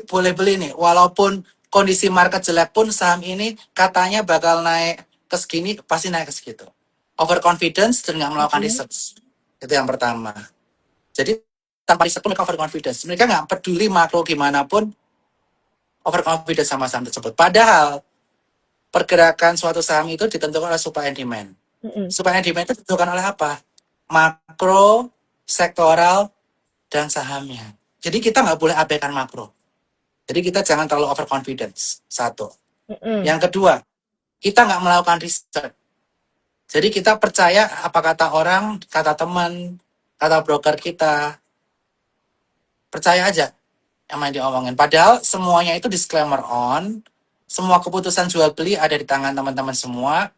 boleh beli nih, walaupun kondisi market jelek pun saham ini katanya bakal naik ke segini, pasti naik ke segitu. Overconfidence dan nggak melakukan research. Itu yang pertama. Jadi tanpa riset pun mereka overconfidence. Mereka nggak peduli makro gimana pun overconfidence sama saham tersebut. Padahal pergerakan suatu saham itu ditentukan oleh supply and demand. Supply and demand itu ditentukan oleh apa? Makro, sektoral, dan sahamnya. Jadi kita nggak boleh abaikan makro. Jadi kita jangan terlalu overconfidence. Satu. Yang kedua, kita nggak melakukan riset. Jadi kita percaya apa kata orang, kata teman, kata broker kita. Percaya aja yang main diomongin. Padahal semuanya itu disclaimer on. Semua keputusan jual beli ada di tangan teman-teman semua.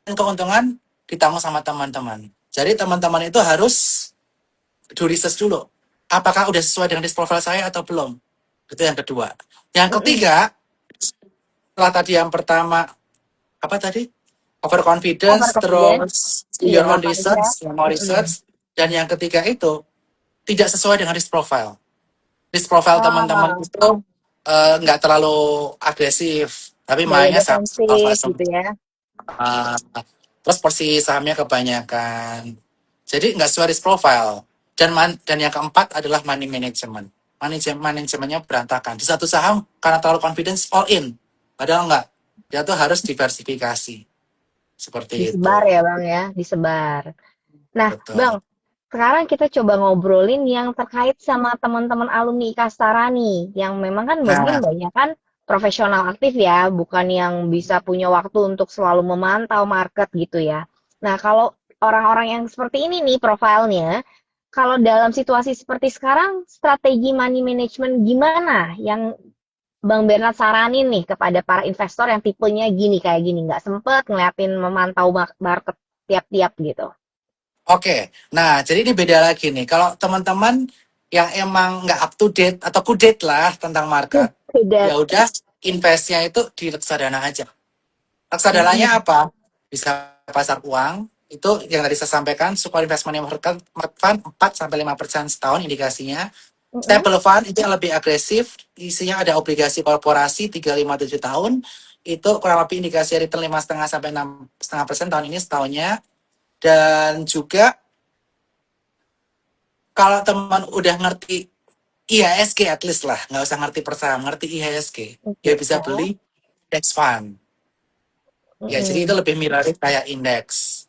Dan keuntungan ditanggung sama teman-teman. Jadi teman-teman itu harus do research dulu. Apakah udah sesuai dengan risk profile saya atau belum? Itu yang kedua. Yang ketiga, setelah tadi yang pertama, apa tadi? Overconfidence, terus your own research, more research. Dan yang ketiga itu, tidak sesuai dengan risk profile. Risk profile teman-teman itu nggak terlalu agresif, tapi mainnya sama gitu ya. Terus porsi sahamnya kebanyakan. Jadi nggak sesuai risk profile. Dan yang keempat adalah money management. Manajemennya berantakan. Di satu saham karena terlalu confidence all in. Padahal nggak. Dia tuh harus diversifikasi. Seperti Disebar itu. ya Bang ya, disebar. Nah, Bang, Betul. sekarang kita coba ngobrolin yang terkait sama teman-teman alumni Ikastara nih, yang memang kan mungkin Nah, banyak kan profesional aktif ya, bukan yang bisa punya waktu untuk selalu memantau market gitu ya. Nah, kalau orang-orang yang seperti ini nih profilnya, kalau dalam situasi seperti sekarang, strategi money management gimana yang Bang Bernard saranin nih kepada para investor yang tipenya gini kayak gini, nggak sempet ngeliatin memantau market tiap-tiap gitu. oke. Nah, jadi ini beda lagi nih. Kalau teman-teman yang emang nggak up to date atau kudet lah tentang market, Beda. ya udah investnya itu di reksadana aja. Reksadananya Mm-mm. apa? Bisa pasar uang. Itu yang tadi saya sampaikan, Sukor Investment Market Fund 4 sampai 5% setahun indikasinya. Mm-mm. Stable Fund itu yang lebih agresif, isinya ada obligasi korporasi 3, 5, 7 tahun. Itu kurang lebih indikasi return 5,5 sampai 6,5% tahun ini setahunnya. Dan juga kalau teman udah ngerti IHSG at least lah, nggak usah ngerti per saham, ngerti IHSG, ya Oke. bisa beli index fund. Ya, jadi itu Mm-mm. lebih mirip kayak indeks.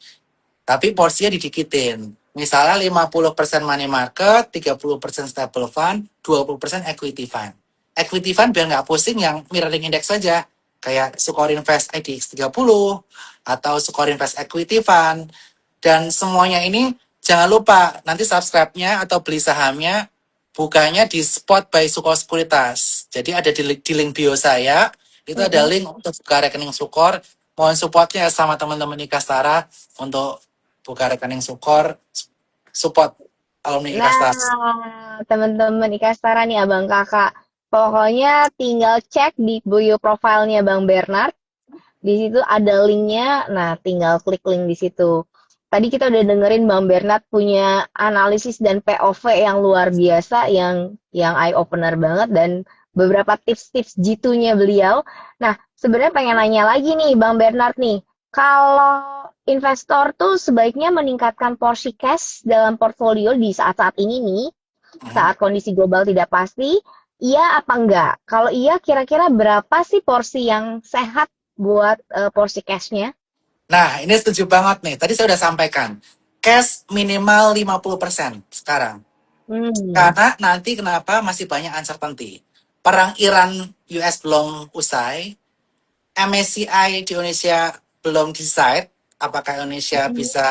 Tapi porsinya didikitin. Misalnya 50% money market, 30% stable fund, 20% equity fund. Equity fund biar nggak pusing yang mirroring index saja. Kayak Sukor Invest IDX 30 atau Sukor Invest Equity Fund. Dan semuanya ini jangan lupa nanti subscribe-nya atau beli sahamnya bukanya di Spot by Sukor Sekuritas. Jadi ada di link bio saya, itu ada Mm-mm. link untuk buka rekening Sukor. Mohon supportnya sama teman-teman Ikastara untuk buka rekening Sukor, support alumni Ikastara. Nah, teman-teman Ikastara nih abang kakak. Pokoknya tinggal cek di bio profilnya Bang Bernard. Di situ ada linknya. Nah, tinggal klik link di situ. Tadi kita udah dengerin Bang Bernard punya analisis dan POV yang luar biasa, yang eye opener banget dan beberapa tips-tips jitu-nya beliau. Nah, sebenarnya pengen nanya lagi nih Bang Bernard nih. Kalau investor tuh sebaiknya meningkatkan porsi cash dalam portfolio di saat-saat ini nih, Mhm. saat kondisi global tidak pasti, iya apa enggak? Kalau iya, kira-kira berapa sih porsi yang sehat buat porsi cashnya? Nah, ini setuju banget nih. Tadi saya udah sampaikan. Cash minimal 50% sekarang. Hmm, Karena nanti kenapa masih banyak uncertainty. Perang Iran US belum usai, MSCI di Indonesia belum decide apakah Indonesia mm, bisa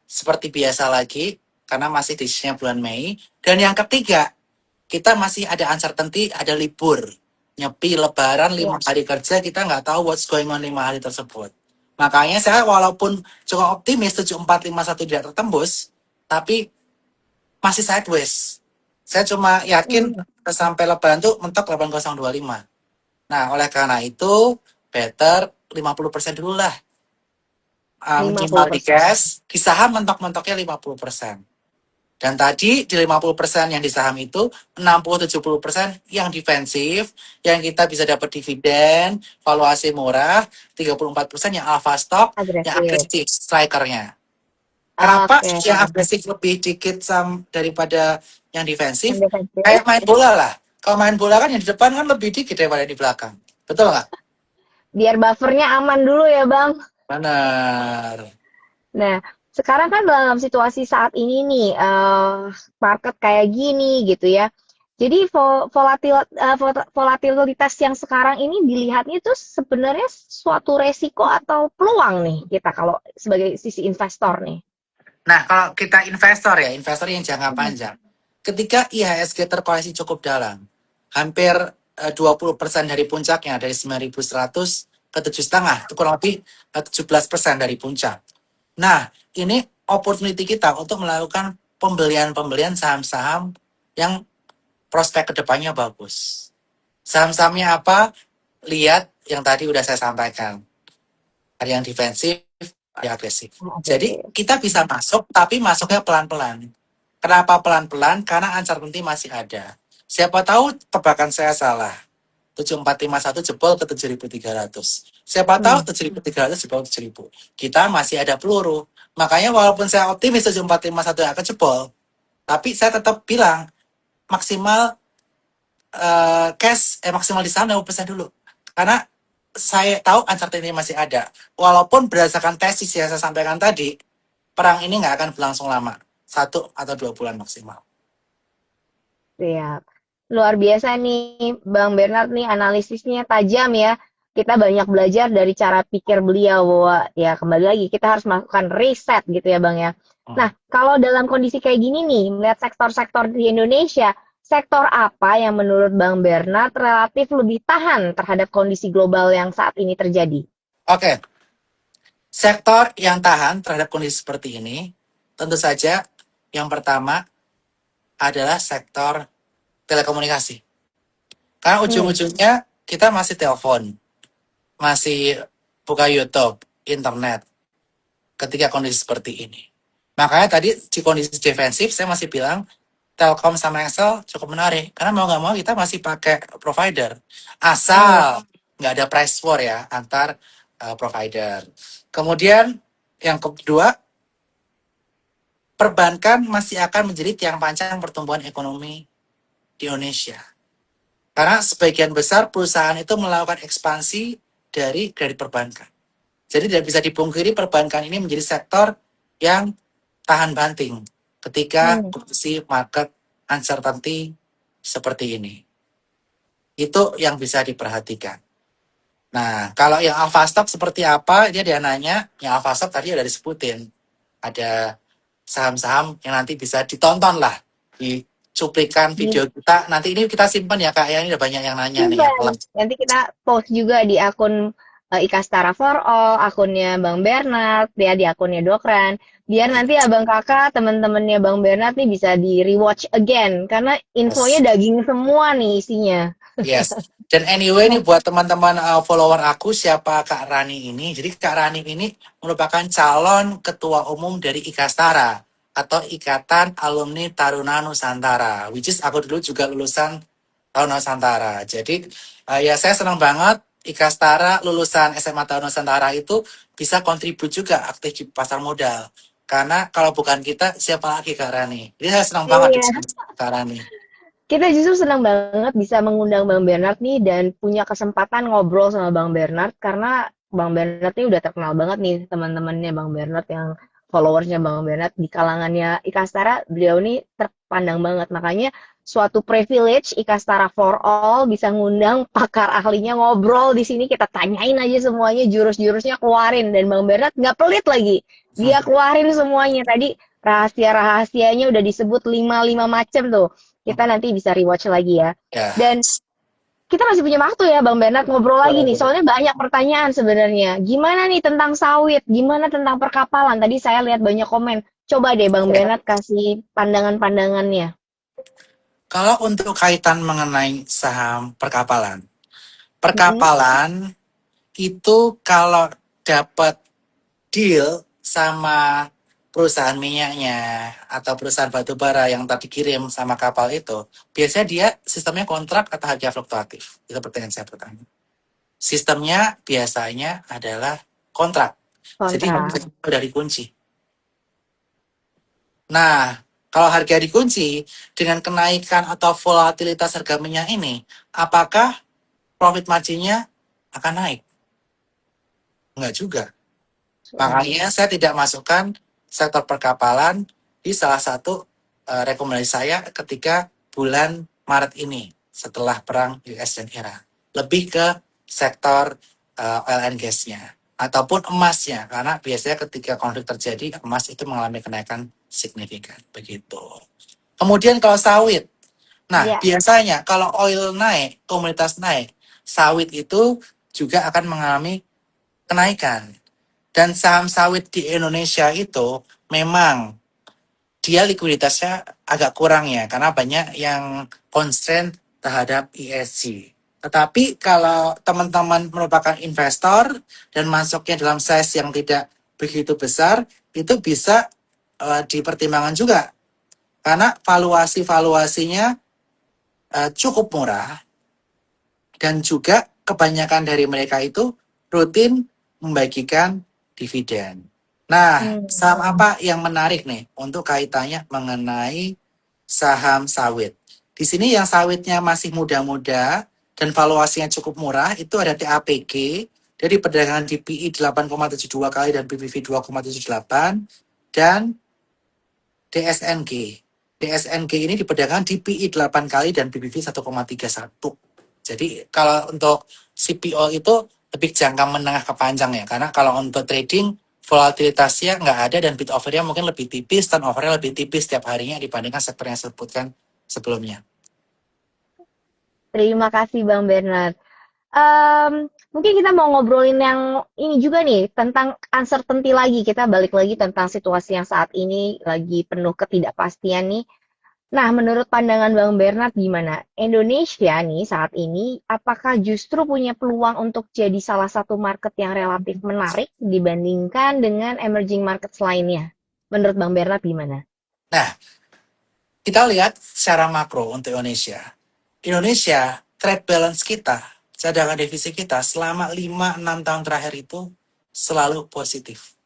seperti biasa lagi karena masih decisionnya bulan Mei. Dan yang ketiga, kita masih ada uncertainty, ada libur. Nyepi lebaran ya, 5 hari kerja, kita nggak tahu what's going on 5 hari tersebut. Makanya saya walaupun cukup optimis 7451 tidak tertembus, tapi masih sideways. Saya cuma yakin mm, sampai lebaran tuh mentok 8025. Nah, oleh karena itu, better 50% dulu lah. Minimal di 50%. cash, di saham mentok-mentoknya 50%. Dan tadi di 50% yang di saham itu 60-70% yang defensif, yang kita bisa dapat dividen, valuasi murah, 34% yang alpha stock, yang Agresif. agresif strikernya. Kenapa Oke, yang agresif lebih dikit daripada yang yang defensif? defensif. Kayak main bola lah. Kalau main bola kan yang di depan kan lebih dikit daripada di belakang. Betul nggak? Biar buffernya aman dulu ya, Bang. Benar. Nah, sekarang kan dalam situasi saat ini nih, market kayak gini gitu ya. Jadi volatilitas yang sekarang ini dilihatnya itu sebenarnya suatu resiko atau peluang nih kita kalau sebagai sisi investor nih. Nah, kalau kita investor yang jangka Hmm. panjang, ketika IHSG terkoreksi cukup dalam, hampir 20% dari puncaknya, dari 9.100 ke 7,5, itu kurang lebih 17% dari puncak. Nah, ini opportunity kita untuk melakukan pembelian-pembelian saham-saham yang prospek kedepannya bagus. Saham-sahamnya apa? Lihat yang tadi udah saya sampaikan. Ada yang defensif, ada yang agresif. Jadi Agresif. kita bisa masuk, tapi masuknya pelan-pelan. Kenapa pelan-pelan? Karena uncertainty masih ada. Siapa tahu tebakan saya salah. 7451 jebol ke 7300. Siapa tahu Hmm. 7300 jebol ke 7000. Kita masih ada peluru. Makanya walaupun saya optimis 7451 akan jebol, tapi saya tetap bilang maksimal maksimal di sana 50% dulu. Karena saya tahu uncertainty masih ada. Walaupun berdasarkan tesis yang saya sampaikan tadi, perang ini nggak akan berlangsung lama. 1 atau 2 bulan maksimal. Siap. Luar biasa nih, Bang Bernard nih analisisnya tajam ya. Kita banyak belajar dari cara pikir beliau bahwa ya kembali lagi kita harus melakukan riset gitu ya Bang ya. Nah, Hmm. kalau dalam kondisi kayak gini nih, melihat sektor-sektor di Indonesia, sektor apa yang menurut Bang Bernard relatif lebih tahan terhadap kondisi global yang saat ini terjadi? Oke, sektor yang tahan terhadap kondisi seperti ini, tentu saja yang pertama adalah sektor telekomunikasi. Karena Hmm, ujung-ujungnya kita masih telepon, masih buka YouTube, internet, ketika kondisi seperti ini. Makanya tadi di kondisi defensif saya masih bilang Telkom sama Excel cukup menarik karena mau nggak mau kita masih pakai provider hmm, asal nggak ada price war ya antar provider. Kemudian yang kedua, perbankan masih akan menjadi tiang panjang pertumbuhan ekonomi di Indonesia. Karena sebagian besar perusahaan itu melakukan ekspansi dari kredit perbankan. Jadi tidak bisa dipungkiri perbankan ini menjadi sektor yang tahan banting ketika hmm. kondisi market uncertainty seperti ini. Itu yang bisa diperhatikan. Nah, kalau yang Alphastock seperti apa? Dia nanya, yang Alphastock tadi udah disebutin. Ada saham-saham yang nanti bisa ditonton lah di cuplikan Di video kita. Nanti ini kita simpan ya Kak, ya. Ini udah banyak yang nanya nih ya. Simpan. Nanti kita post juga di akun Ikastara for All, akunnya Bang Bernard, ya di akunnya Dokran. Biar nanti abang kakak, teman-temannya Bang Bernard nih bisa di rewatch again. Karena infonya Yes. daging semua nih isinya. Yes. Dan anyway nih buat teman-teman follower aku siapa Kak Rani ini. Jadi Kak Rani ini merupakan calon ketua umum dari Ikastara atau Ikatan Alumni Taruna Nusantara. Which is aku dulu juga lulusan Taruna Nusantara. Jadi ya saya senang banget Ikastara lulusan SMA Taruna Nusantara itu bisa kontribut juga aktif di pasar modal. Karena kalau bukan kita siapa lagi Kak Rani. Jadi saya senang banget di Iya. Kak Rani. Kita justru senang banget bisa mengundang Bang Bernard nih dan punya kesempatan ngobrol sama Bang Bernard karena Bang Bernard ini udah terkenal banget nih teman-temannya Bang Bernard yang followersnya Bang Bernard di kalangannya Ikastara beliau ini terpandang banget makanya suatu privilege Ikastara for All bisa ngundang pakar ahlinya ngobrol di sini kita tanyain aja semuanya jurus-jurusnya keluarin dan Bang Bernard nggak pelit lagi dia keluarin semuanya tadi rahasia-rahasianya udah disebut lima macam tuh kita nanti bisa rewatch lagi ya. Ya, Dan kita masih punya waktu ya Bang Bernard ngobrol lagi nih. boleh. Soalnya banyak pertanyaan sebenarnya. Gimana nih tentang sawit? Gimana tentang perkapalan? Tadi saya lihat banyak komen. Coba deh Bang Bernard kasih pandangan-pandangannya. Kalau untuk kaitan mengenai saham perkapalan, Mm-mm. perkapalan itu kalau dapat deal sama perusahaan minyaknya atau perusahaan batu bara yang tadi kirim sama kapal itu, biasanya dia sistemnya kontrak atau harga fluktuatif. Itu pertanyaan saya pertama. Sistemnya biasanya adalah kontrak. Jadi Kontra. harga udah dikunci. Nah, kalau harga dikunci dengan kenaikan atau volatilitas harga minyak ini, apakah profit marginnya akan naik? Enggak juga. Makanya saya tidak masukkan sektor perkapalan di salah satu rekomendasi saya ketika bulan Maret ini setelah perang US dan Iran. Lebih ke sektor oil and gas-nya ataupun emasnya karena biasanya ketika konflik terjadi emas itu mengalami kenaikan signifikan begitu. Kemudian kalau sawit, nah Ya. biasanya kalau oil naik, komoditas naik, sawit itu juga akan mengalami kenaikan. Dan saham sawit di Indonesia itu memang dia likuiditasnya agak kurang ya, karena banyak yang constraint terhadap ESG. Tetapi kalau teman-teman merupakan investor dan masuknya dalam size yang tidak begitu besar, itu bisa dipertimbangkan juga. Karena valuasinya cukup murah dan juga kebanyakan dari mereka itu rutin membagikan dividen. Nah, Hmm. saham apa yang menarik nih untuk kaitannya mengenai saham sawit? Di sini yang sawitnya masih muda-muda dan valuasinya cukup murah, itu ada TAPG, jadi perdagangan di PI 8,72 kali dan PBV 2,78, dan DSNG. DSNG ini diperdagangkan di PI 8 kali dan PBV 1,31. Jadi kalau untuk CPO itu lebih jangka menengah ke panjang ya, karena kalau untuk trading volatilitasnya nggak ada dan bid overnya mungkin lebih tipis, turnovernya lebih tipis setiap harinya dibandingkan sektor yang saya sebutkan sebelumnya. Terima kasih Bang Bernard. Mungkin kita mau ngobrolin yang ini juga nih tentang uncertainty lagi. Kita balik lagi tentang situasi yang saat ini lagi penuh ketidakpastian nih. Nah, menurut pandangan Bang Bernard gimana? Indonesia nih saat ini apakah justru punya peluang untuk jadi salah satu market yang relatif menarik dibandingkan dengan emerging markets lainnya? Menurut Bang Bernard gimana? Nah, kita lihat secara makro untuk Indonesia. Indonesia, trade balance kita, cadangan devisa kita selama 5-6 tahun terakhir itu selalu positif.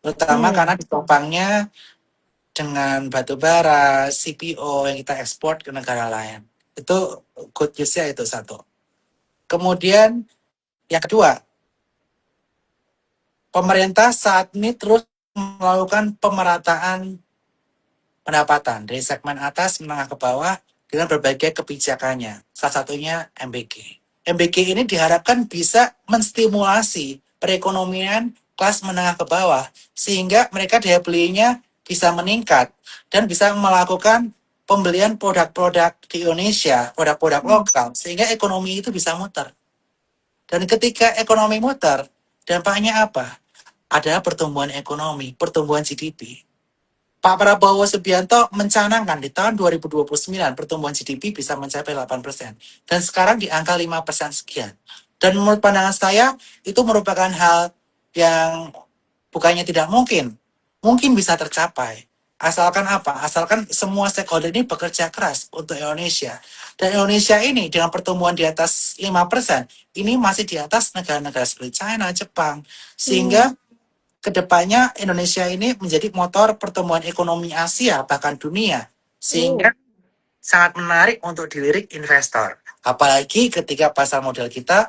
Terutama karena ditopangnya dengan batu bara, CPO yang kita ekspor ke negara lain. Itu good news-nya itu satu. Kemudian yang kedua, pemerintah saat ini terus melakukan pemerataan pendapatan dari segmen atas menengah ke bawah dengan berbagai kebijakannya. Salah satunya MBG. MBG ini diharapkan bisa menstimulasi perekonomian kelas menengah ke bawah sehingga mereka daya belinya bisa meningkat dan bisa melakukan pembelian produk-produk di Indonesia, produk-produk lokal sehingga ekonomi itu bisa muter. Dan ketika ekonomi muter, dampaknya apa? Ada pertumbuhan ekonomi, pertumbuhan GDP. Pak Prabowo Subianto mencanangkan di tahun 2029 pertumbuhan GDP bisa mencapai 8%. Dan sekarang di angka 5% sekian. Dan menurut pandangan saya, itu merupakan hal yang bukannya tidak mungkin. Mungkin bisa tercapai. Asalkan apa? Asalkan semua stakeholder ini bekerja keras untuk Indonesia. Dan Indonesia ini dengan pertumbuhan di atas 5%, ini masih di atas negara-negara seperti China, Jepang. Sehingga kedepannya Indonesia ini menjadi motor pertumbuhan ekonomi Asia bahkan dunia sehingga sangat menarik untuk dilirik investor apalagi ketika pasar modal kita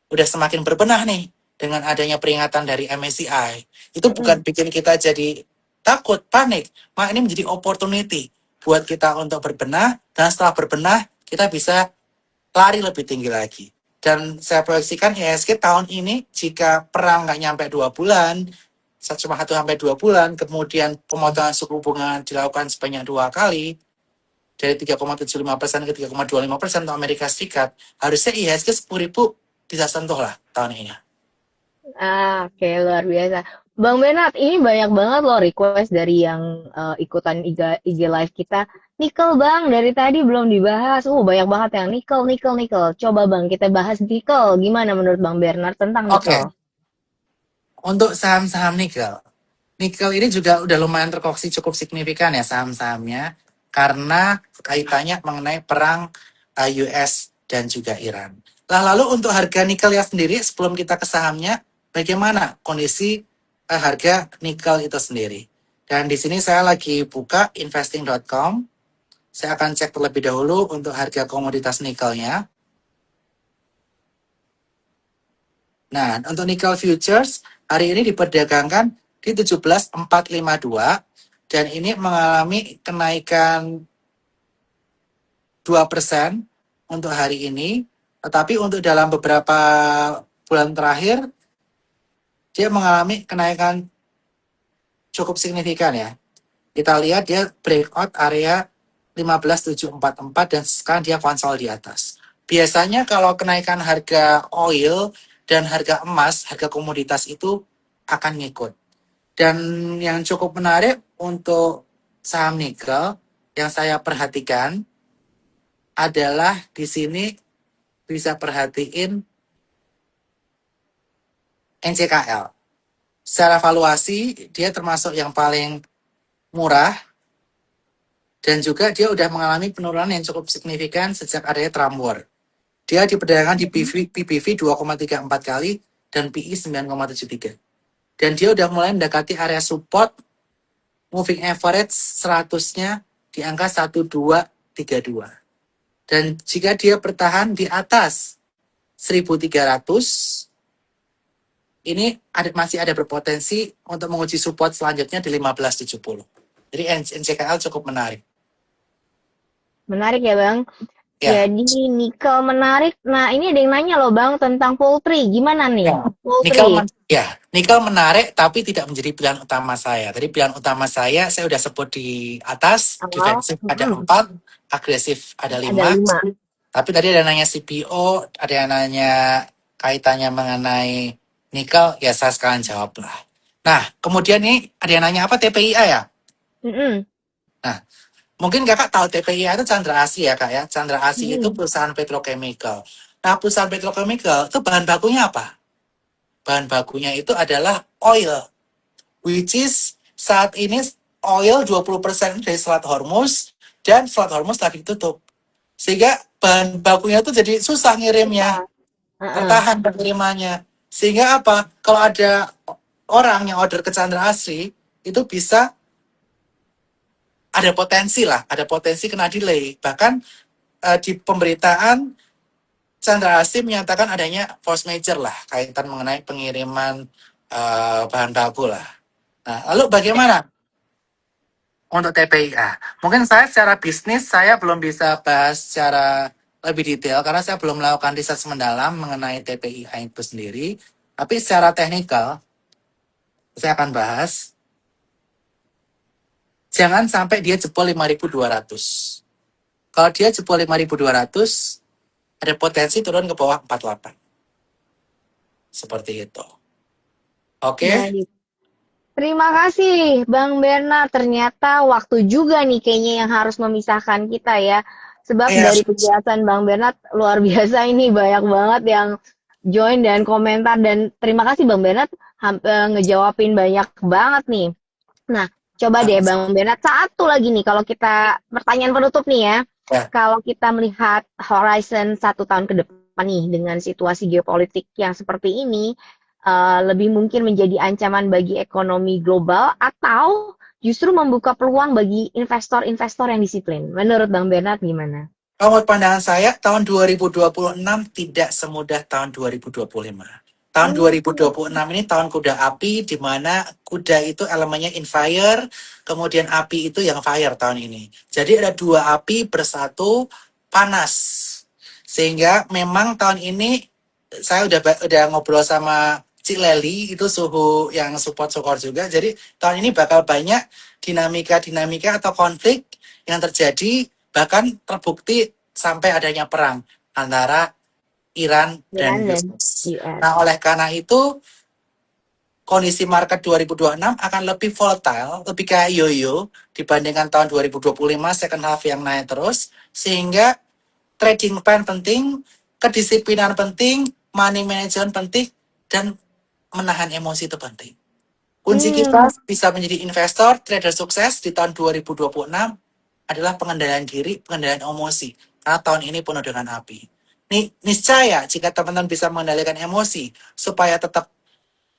udah semakin berbenah nih dengan adanya peringatan dari MSCI itu bukan bikin kita jadi takut panik malah ini menjadi opportunity buat kita untuk berbenah dan setelah berbenah kita bisa lari lebih tinggi lagi dan saya proyeksikan IHSG tahun ini jika perang nggak nyampe 2 bulan cuma 1-2 bulan, kemudian pemotongan suku bunga dilakukan sebanyak 2 kali, dari 3,75% ke 3,25% untuk Amerika Serikat, harusnya IHSG 10.000 bisa sentuh lah tahun ini. Oke, luar biasa. Bang Benat, ini banyak banget loh request dari yang ikutan IG Live kita. Nikel Bang, dari tadi belum dibahas. Banyak banget yang nikel. Coba Bang, kita bahas nikel. Gimana menurut Bang Bernard tentang nikel? Untuk saham-saham nikel. Nikel ini juga udah lumayan terkoreksi cukup signifikan ya saham-sahamnya karena kaitannya mengenai perang US dan juga Iran. Lalu untuk harga nikelnya sendiri sebelum kita ke sahamnya, bagaimana kondisi harga nikel itu sendiri? Dan di sini saya lagi buka investing.com. Saya akan cek terlebih dahulu untuk harga komoditas nikelnya. Nah, untuk nikel futures hari ini diperdagangkan di 17.452 dan ini mengalami kenaikan 2% untuk hari ini. Tetapi untuk dalam beberapa bulan terakhir dia mengalami kenaikan cukup signifikan ya. Kita lihat dia breakout area 15.744 dan sekarang dia konsol di atas. Biasanya kalau kenaikan harga oil dan harga emas, harga komoditas itu akan ngikut. Dan yang cukup menarik untuk saham nikel yang saya perhatikan adalah di sini bisa perhatiin NCKL. Secara valuasi dia termasuk yang paling murah dan juga dia udah mengalami penurunan yang cukup signifikan sejak adanya Trump War. Dia diperdagangkan di PBV 2,34 kali dan PI 9,73. Dan dia udah mulai mendekati area support moving average 100-nya di angka 1232. Dan jika dia bertahan di atas 1.300, ini masih ada berpotensi untuk menguji support selanjutnya di 1570. Jadi NCKL cukup menarik. Menarik ya Bang. Ya, Jadi nikel menarik. Nah ini ada yang nanya loh Bang tentang poultry. Gimana nih ya. poultry? Nikel menarik tapi tidak menjadi pilihan utama saya. Tadi pilihan utama saya udah sebut di atas, Oh, defensif ada 4, agresif ada ada 5. 5. Tapi tadi ada nanya CPO, ada yang nanya kaitannya mengenai nikel, ya saya sekalian jawab lah. Nah, kemudian nih ada yang nanya apa TPIA ya? Nah, mungkin kakak tahu TPIA itu Chandra Asri ya kak ya. Chandra Asri itu perusahaan petrochemical. Nah, perusahaan petrochemical itu bahan bakunya apa? Bahan bakunya itu adalah oil, which is saat ini oil 20% dari Selat Hormuz, dan Selat Hormuz lagi tutup. Sehingga bahan bakunya itu jadi susah ngirimnya, tertahan pengirimannya. Sehingga apa? Kalau ada orang yang order ke Chandra Asri, itu bisa ada potensi kena delay. Bahkan di pemberitaan Chandra Asri menyatakan adanya force major lah kaitan mengenai pengiriman bahan baku lah. Nah, lalu bagaimana untuk TPIA? Mungkin saya secara bisnis saya belum bisa bahas secara lebih detail karena saya belum melakukan riset mendalam mengenai TPIA itu sendiri. Tapi secara teknikal saya akan bahas. Jangan sampai dia jebol 5.200. Kalau dia jebol 5.200, ada potensi turun ke bawah 48. Seperti itu. Oke? Baik. Terima kasih Bang Bernard. Ternyata waktu juga nih kayaknya yang harus memisahkan kita ya. Sebab dari penjelasan Bang Bernard luar biasa ini, banyak banget yang join dan komentar. Dan terima kasih Bang Bernard ngejawabin banyak banget nih. Nah, coba deh Bang Bernard, satu lagi nih kalau kita pertanyaan penutup nih ya. Kalau kita melihat horizon 1 tahun ke depan nih dengan situasi geopolitik yang seperti ini, lebih mungkin menjadi ancaman bagi ekonomi global atau justru membuka peluang bagi investor-investor yang disiplin. Menurut Bang Bernard gimana? Menurut pandangan saya, tahun 2026 tidak semudah tahun 2025. Tahun 2026 ini tahun kuda api, di mana kuda itu elemennya in fire, kemudian api itu yang fire tahun ini. Jadi ada 2 api bersatu panas. Sehingga memang tahun ini saya udah ngobrol sama Cik Leli, itu suhu yang support sokor juga. Jadi tahun ini bakal banyak dinamika atau konflik yang terjadi, bahkan terbukti sampai adanya perang antara Iran dan US. Nah, oleh karena itu kondisi market 2026 akan lebih volatile, lebih kayak yo-yo dibandingkan tahun 2025 second half yang naik terus, sehingga trading plan penting, kedisiplinan penting, money management penting, dan menahan emosi itu penting. Kunci kita bisa menjadi investor, trader sukses di tahun 2026 adalah pengendalian diri, pengendalian emosi. Karena tahun ini penuh dengan api. Niscaya jika teman-teman bisa mengendalikan emosi supaya tetap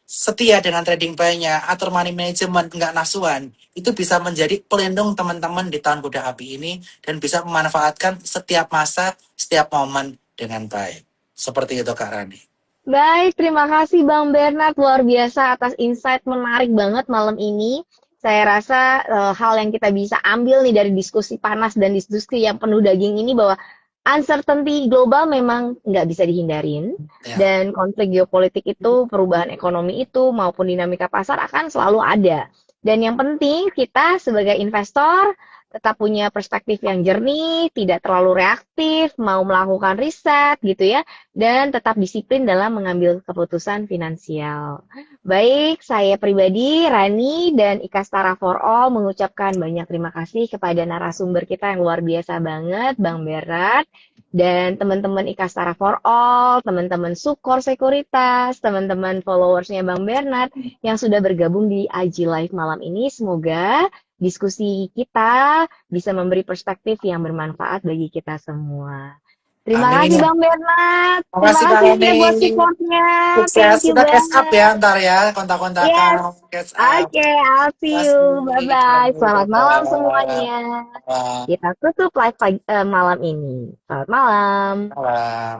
setia dengan trading plan-nya, atur money management, enggak nafsuan, itu bisa menjadi pelindung teman-teman di tahun kuda api ini dan bisa memanfaatkan setiap masa, setiap momen dengan baik. Seperti itu Kak Rani. Baik, terima kasih Bang Bernard, luar biasa atas insight menarik banget malam ini. Saya rasa hal yang kita bisa ambil nih dari diskusi panas dan diskusi yang penuh daging ini bahwa uncertainty global memang nggak bisa dihindarin, dan konflik geopolitik itu, perubahan ekonomi itu, maupun dinamika pasar akan selalu ada. Dan yang penting kita sebagai investor tetap punya perspektif yang jernih, tidak terlalu reaktif, mau melakukan riset gitu ya, dan tetap disiplin dalam mengambil keputusan finansial. Baik, saya pribadi, Rani, dan Ikastara for All mengucapkan banyak terima kasih kepada narasumber kita yang luar biasa banget, Bang Berat, dan teman-teman Ikastara for All, teman-teman Sukor Sekuritas, teman-teman followersnya Bang Bernard yang sudah bergabung di IG Live malam ini. Semoga diskusi kita bisa memberi perspektif yang bermanfaat bagi kita semua. Terima kasih Amin. Bang Bernard. Terima Terima kasih Kak kasih Roni. ya buat supportnya. Sukses. Thank you Kita catch up ya banget. ntar ya. Kontak-kontakan. Yes. Catch up. Oke, I'll Terima see kasih. you. Bye-bye. Selamat malam Bye-bye. semuanya. Bye. Kita tutup live malam ini. Selamat malam. Malam.